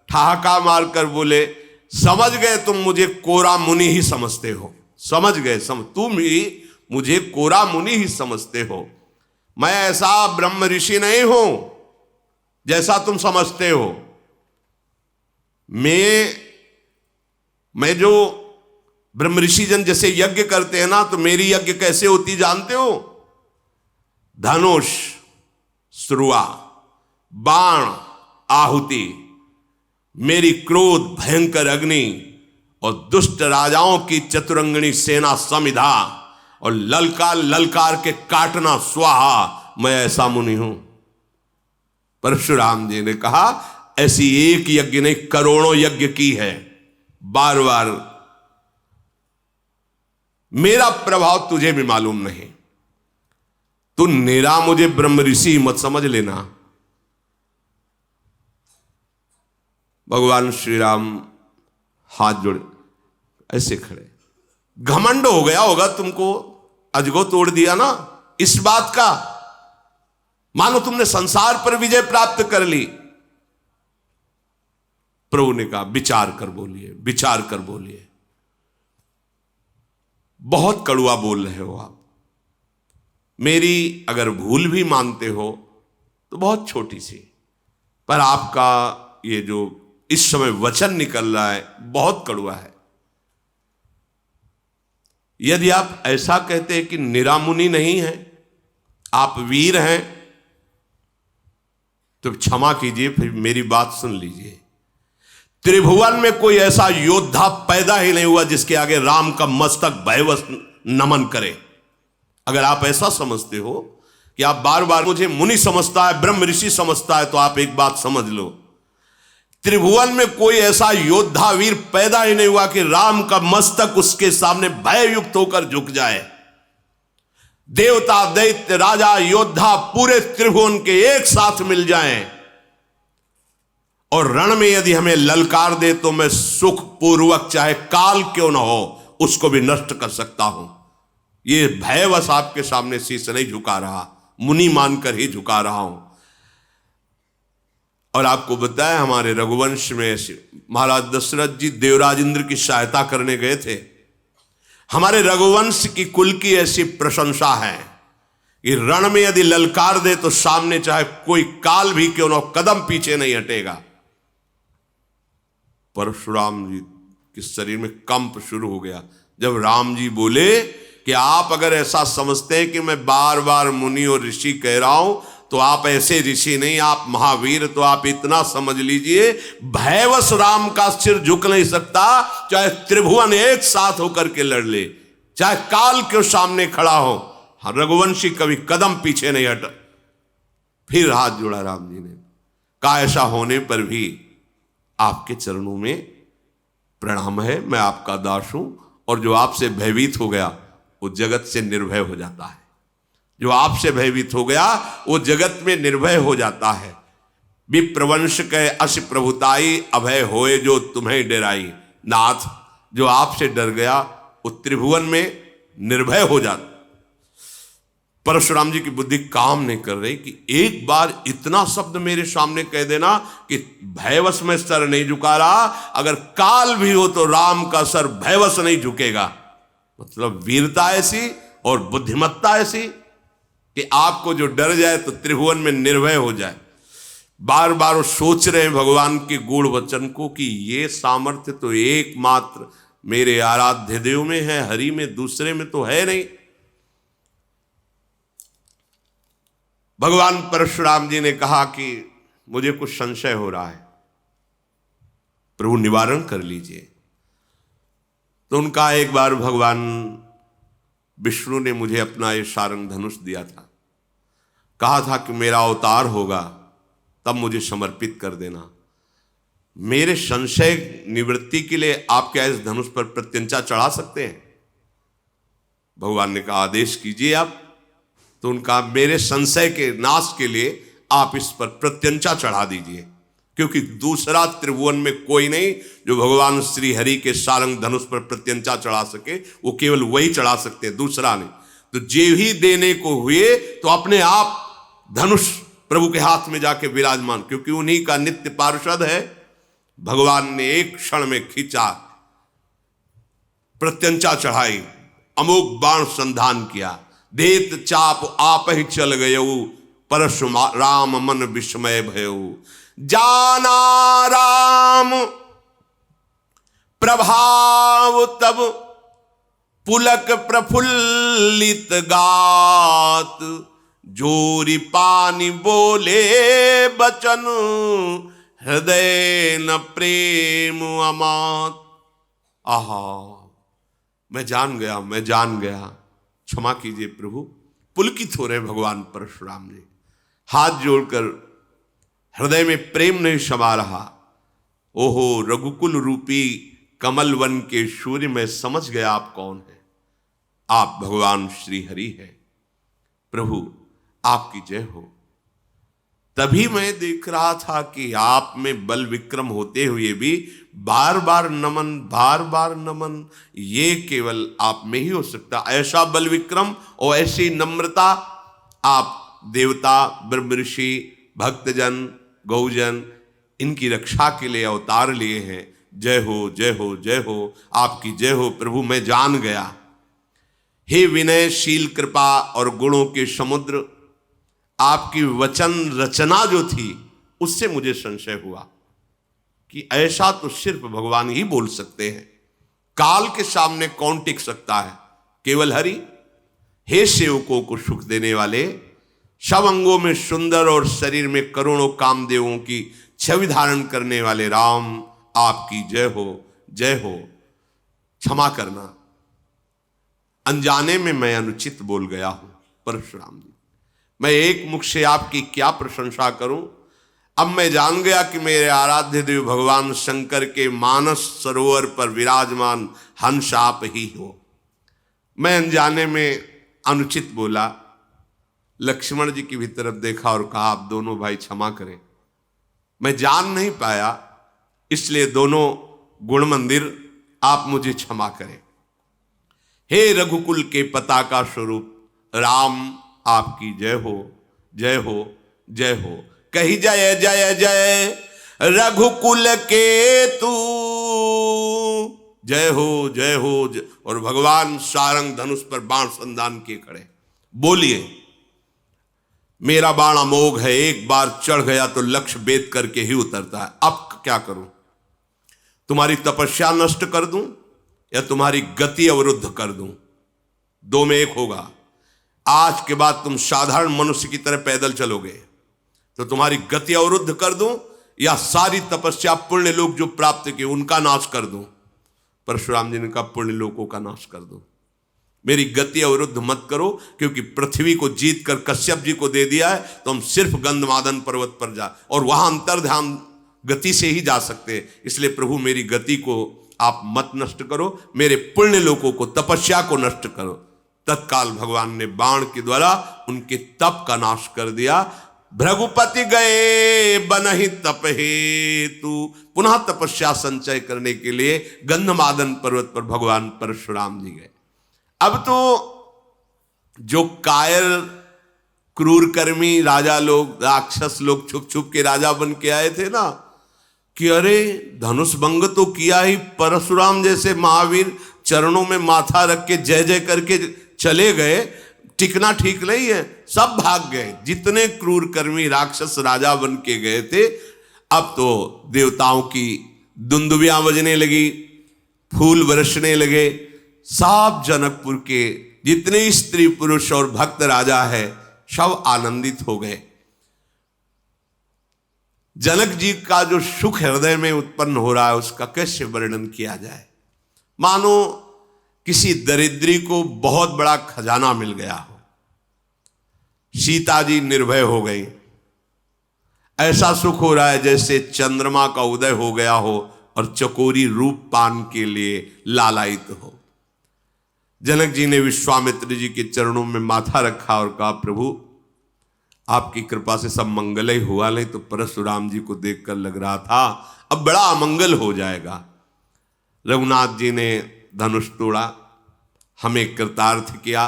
ठहाका मारकर बोले, समझ गए तुम मुझे कोरा मुनि ही समझते हो। समझ गए, तुम ही मुझे कोरा मुनि ही समझते हो। मैं ऐसा ब्रह्म ऋषि नहीं हूं जैसा तुम समझते हो। मैं जो ब्रह्म ऋषि जन जैसे यज्ञ करते हैं ना, तो मेरी यज्ञ कैसे होती जानते हो? धनुष श्रुआ, बाण आहुति, मेरी क्रोध भयंकर अग्नि और दुष्ट राजाओं की चतुरंगणी सेना समिधा और ललकार ललकार के काटना स्वाहा। मैं ऐसा मुनि हूं। परशुराम जी ने कहा, ऐसी एक यज्ञ नहीं, करोड़ों यज्ञ की है। बार बार मेरा प्रभाव तुझे भी मालूम नहीं। तू निरा मुझे ब्रह्म ऋषि मत समझ लेना। भगवान श्री राम हाथ जोड़े ऐसे खड़े। घमंड हो गया होगा तुमको, अजगो तोड़ दिया ना इस बात का, मानो तुमने संसार पर विजय प्राप्त कर ली। प्रभु ने कहा, विचार कर बोलिए, विचार कर बोलिए। बहुत कड़वा बोल रहे हो आप। मेरी अगर भूल भी मानते हो तो बहुत छोटी सी, पर आपका ये जो इस समय वचन निकल रहा है बहुत कड़वा है। यदि आप ऐसा कहते हैं कि निरामुनि नहीं है, आप वीर हैं तो क्षमा कीजिए, फिर मेरी बात सुन लीजिए। त्रिभुवन में कोई ऐसा योद्धा पैदा ही नहीं हुआ जिसके आगे राम का मस्तक भयवश नमन करे। अगर आप ऐसा समझते हो कि आप बार बार मुझे मुनि समझता है, ब्रह्म ऋषि समझता है, तो आप एक बात समझ लो, त्रिभुवन में कोई ऐसा योद्धा वीर पैदा ही नहीं हुआ कि राम का मस्तक उसके सामने भययुक्त होकर झुक जाए। देवता, दैत्य, राजा, योद्धा पूरे त्रिभुवन के एक साथ मिल जाएं और रण में यदि हमें ललकार दे तो मैं सुख पूर्वक, चाहे काल क्यों ना हो, उसको भी नष्ट कर सकता हूं। ये भयवश आपके सामने शीश नहीं झुका रहा, मुनि मानकर ही झुका रहा हूं। और आपको बताया, हमारे रघुवंश में ऐसे महाराज दशरथ जी देवराज इंद्र की सहायता करने गए थे। हमारे रघुवंश की कुल की ऐसी प्रशंसा है कि रण में यदि ललकार दे तो सामने चाहे कोई काल भी क्यों ना, कदम पीछे नहीं हटेगा। परशुराम जी के शरीर में कंप शुरू हो गया जब राम जी बोले कि आप अगर ऐसा समझते हैं कि मैं बार बार मुनि और ऋषि कह रहा हूं, तो आप ऐसे ऋषि नहीं, आप महावीर। तो आप इतना समझ लीजिए, भयवश राम का सिर झुक नहीं सकता, चाहे त्रिभुवन एक साथ होकर के लड़ ले, चाहे काल के सामने खड़ा हो, रघुवंशी कभी कदम पीछे नहीं हटा। फिर हाथ जोड़ा राम जी ने, कहा ऐसा होने पर भी आपके चरणों में प्रणाम है, मैं आपका दास हूं, और जो आपसे भयभीत हो गया वो जगत से निर्भय हो जाता है। जो आपसे भयभीत हो गया वो जगत में निर्भय हो जाता है। विप्रवंश के अस प्रभुताई, अभय होए जो तुम्हें डराई। नाथ, जो आपसे डर गया वो त्रिभुवन में निर्भय हो जाता। परशुराम जी की बुद्धि काम नहीं कर रही कि एक बार इतना शब्द मेरे सामने कह देना कि भयवश में सर नहीं झुका रहा, अगर काल भी हो तो राम का सर भयवश नहीं झुकेगा। मतलब वीरता ऐसी और बुद्धिमत्ता ऐसी कि आपको जो डर जाए तो त्रिभुवन में निर्भय हो जाए। बार बार वो सोच रहे हैं भगवान के गूढ़ वचन को कि ये सामर्थ्य तो एकमात्र मेरे आराध्य देव में है, हरि में, दूसरे में तो है नहीं। भगवान परशुराम जी ने कहा कि मुझे कुछ संशय हो रहा है, प्रभु निवारण कर लीजिए। तो उनका एक बार भगवान विष्णु ने मुझे अपना ये सारंग धनुष दिया था, कहा था कि मेरा अवतार होगा तब मुझे समर्पित कर देना। मेरे संशय निवृत्ति के लिए आप क्या इस धनुष पर प्रत्यंचा चढ़ा सकते हैं? भगवान ने कहा आदेश कीजिए आप। तो उनका मेरे संशय के नाश के लिए आप इस पर प्रत्यंचा चढ़ा दीजिए, क्योंकि दूसरा त्रिभुवन में कोई नहीं जो भगवान श्री हरि के सारंग धनुष पर प्रत्यंचा चढ़ा सके, वो केवल वही चढ़ा सकते हैं, दूसरा नहीं। तो जे ही देने को हुए तो अपने आप धनुष प्रभु के हाथ में जाके विराजमान, क्योंकि उन्हीं का नित्य पार्षद है। भगवान ने एक क्षण में खींचा, प्रत्यंचा चढ़ाई, अमोघ बाण संधान किया, देत चाप आप ही चल गयऊ, परशुराम मन विस्मय भयऊ। जाना राम प्रभाव तब, पुलक प्रफुल्लित गात, जोरी पानी बोले बचन, हृदय न प्रेम अमात। आहा, मैं जान गया, क्षमा कीजिए प्रभु। पुलकित हो रहे भगवान परशुराम जी, हाथ जोड़कर, हृदय में प्रेम नहीं समा रहा। ओहो रघुकुल रूपी कमल वन के सूर्य, में समझ गया आप कौन है। आप भगवान श्री हरि हैं। प्रभु आपकी जय हो। तभी मैं देख रहा था कि आप में बल विक्रम होते हुए भी बार बार नमन, ये केवल आप में ही हो सकता। ऐसा बल विक्रम और ऐसी नम्रता आप देवता, ब्रह्म ऋषि, भक्तजन, गौजन, इनकी रक्षा के लिए अवतार लिए हैं। जय हो, जय हो, जय हो, आपकी जय हो प्रभु। मैं जान गया। हे विनयशील कृपा और गुणों के समुद्र, आपकी वचन रचना जो थी उससे मुझे संशय हुआ कि ऐसा तो सिर्फ भगवान ही बोल सकते हैं। काल के सामने कौन टिक सकता है? केवल हरि। हे सेवकों को सुख देने वाले, सब अंगों में सुंदर और शरीर में करोड़ों कामदेवों की छवि धारण करने वाले राम, आपकी जय हो, जय हो। क्षमा करना, अनजाने में मैं अनुचित बोल गया हूं परशुराम जी। मैं एक मुख से आपकी क्या प्रशंसा करूं। अब मैं जान गया कि मेरे आराध्य देव भगवान शंकर के मानस सरोवर पर विराजमान हंस आप ही हो। मैं अनजाने में अनुचित बोला। लक्ष्मण जी की भी तरफ देखा और कहा, आप दोनों भाई क्षमा करें, मैं जान नहीं पाया, इसलिए दोनों गुण मंदिर आप मुझे क्षमा करें। हे रघुकुल के पताका स्वरूप राम, आपकी जय हो, जय हो, जय हो। कही जय जय जय रघुकुल के तू, जय हो, जय हो, जय। और भगवान सारंग धनुष पर बाण संधान किए खड़े। बोलिए, मेरा बाण अमोघ है, एक बार चढ़ गया तो लक्ष्य भेद करके ही उतरता है। अब क्या करूं? तुम्हारी तपस्या नष्ट कर दूं या तुम्हारी गति अवरुद्ध कर दूं? दो में एक होगा। आज के बाद तुम साधारण मनुष्य की तरह पैदल चलोगे तो तुम्हारी गति अवरुद्ध कर दूं या सारी तपस्या पुण्य लोक जो प्राप्त किए उनका नाश कर दूं? परशुराम जी ने कहा, पुण्य लोकों का नाश कर दो, मेरी गति अवरुद्ध मत करो, क्योंकि पृथ्वी को जीत कर कश्यप जी को दे दिया है तो हम सिर्फ गंधमादन पर्वत पर जा और वहां अंतर ध्यान गति से ही जा सकते हैं। इसलिए प्रभु मेरी गति को आप मत नष्ट करो, मेरे पुण्य लोकों को, तपस्या को नष्ट करो। तत्काल भगवान ने बाण के द्वारा उनके तप का नाश कर दिया। भृगुपति गए बनहि तप हेतु, पुनः तपस्या संचय करने के लिए गंधमादन पर्वत पर भगवान परशुराम जी गए। अब तो जो कायर क्रूर कर्मी राजा लोग, राक्षस लोग छुप छुप के राजा बन के आए थे ना, कि अरे धनुष भंग तो किया ही, परशुराम जैसे महावीर चरणों में माथा रख के जय जय करके चले गए, टिकना ठीक नहीं है, सब भाग गए। जितने क्रूर कर्मी राक्षस राजा बन के गए थे, अब तो देवताओं की दुंदुबियां बजने लगी, फूल बरसने लगे। सब जनकपुर के जितने स्त्री पुरुष और भक्त राजा है सब आनंदित हो गए। जनक जी का जो सुख हृदय में उत्पन्न हो रहा है उसका कैसे वर्णन किया जाए। मानो किसी दरिद्री को बहुत बड़ा खजाना मिल गया हो। सीता जी निर्भय हो गई। ऐसा सुख हो रहा है जैसे चंद्रमा का उदय हो गया हो और चकोरी रूप पान के लिए लालायित हो। जनक जी ने विश्वामित्र जी के चरणों में माथा रखा और कहा, प्रभु आपकी कृपा से सब मंगल ही हुआ, नहीं तो परशुराम जी को देखकर लग रहा था अब बड़ा अमंगल हो जाएगा। रघुनाथ जी ने धनुष तोड़ा, हमें कृतार्थ किया,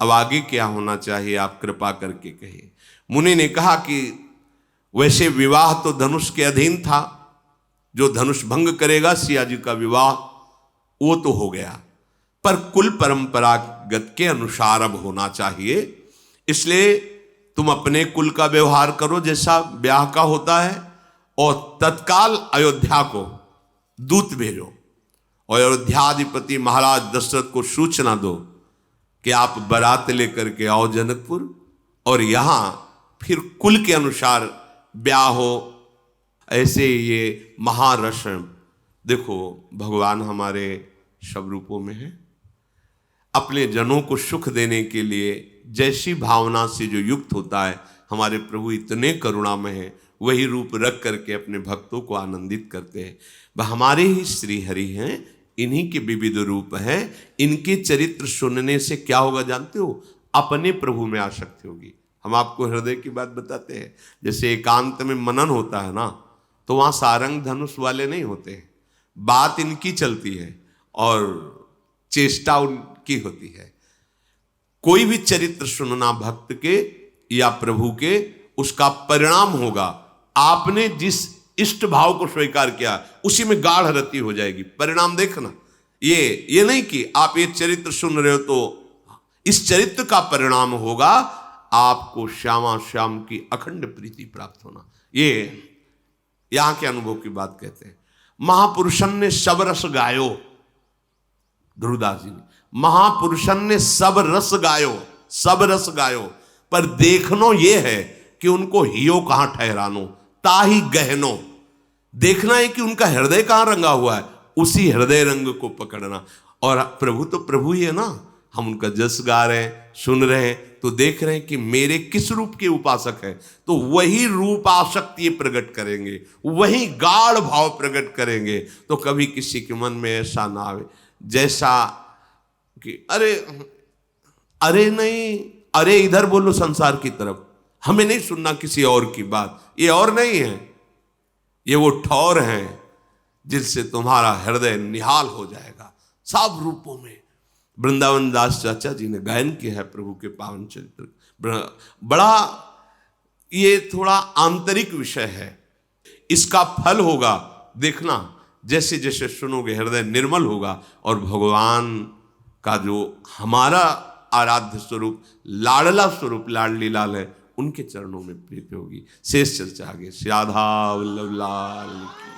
अब आगे क्या होना चाहिए आप कृपा करके कहिए। मुनि ने कहा कि वैसे विवाह तो धनुष के अधीन था, जो धनुष भंग करेगा सिया जी का विवाह वो तो हो गया, पर कुल परंपरागत के अनुसार अब होना चाहिए। इसलिए तुम अपने कुल का व्यवहार करो जैसा ब्याह का होता है, और तत्काल अयोध्या को दूत भेजो और अयोध्याधिपति महाराज दशरथ को सूचना दो कि आप बारात लेकर के आओ जनकपुर, और यहां फिर कुल के अनुसार ब्याह हो। ऐसे ये महारस। देखो भगवान हमारे सब रूपों में है, अपने जनों को सुख देने के लिए जैसी भावना से जो युक्त होता है, हमारे प्रभु इतने करुणामय हैं, वही रूप रख करके अपने भक्तों को आनंदित करते हैं। वह हमारे ही श्री हरि हैं, इन्हीं के विविध रूप हैं। इनके चरित्र सुनने से क्या होगा जानते हो? अपने प्रभु में आसक्ति होगी। हम आपको हृदय की बात बताते हैं, जैसे एकांत में मनन होता है ना, तो वहाँ सारंग धनुष वाले नहीं होते, बात इनकी चलती है और चेष्टा उनकी होती है। कोई भी चरित्र सुनना भक्त के या प्रभु के, उसका परिणाम होगा आपने जिस इष्ट भाव को स्वीकार किया उसी में गाढ़ रति हो जाएगी। परिणाम देखना, ये नहीं कि आप ये चरित्र सुन रहे हो तो इस चरित्र का परिणाम होगा आपको श्यामा श्याम की अखंड प्रीति प्राप्त होना। ये यहां के अनुभव की बात कहते हैं। महापुरुषन ने सब रस गायो, ध्रुवदास जी ने, महापुरुषन ने सब रस गायो, सब रस गायो, पर देखनो ये है कि उनको हियो कहां ठहरानो, ताही गहनो। देखना है कि उनका हृदय कहां रंगा हुआ है, उसी हृदय रंग को पकड़ना। और प्रभु तो प्रभु ही है ना, हम उनका जस गा रहे हैं, सुन रहे हैं, तो देख रहे हैं कि मेरे किस रूप के उपासक हैं, तो वही रूप आसक्ति प्रकट करेंगे, वही गाढ़ भाव प्रकट करेंगे। तो कभी किसी के मन में ऐसा ना आवे जैसा कि अरे अरे नहीं, अरे इधर बोलो संसार की तरफ, हमें नहीं सुनना किसी और की बात। ये और नहीं है, ये वो ठौर हैं जिनसे तुम्हारा हृदय निहाल हो जाएगा सब रूपों में। वृंदावन दास चाचा जी ने गायन किया है प्रभु के पावन चरित्र। बड़ा ये थोड़ा आंतरिक विषय है, इसका फल होगा देखना, जैसे जैसे सुनोगे हृदय निर्मल होगा और भगवान का जो हमारा आराध्य स्वरूप, लाडला स्वरूप, लाडली लाल है, उनके चरणों में प्रीति होगी। शेष चर्चा आगे। श्री राधा वल्लभ लाल की।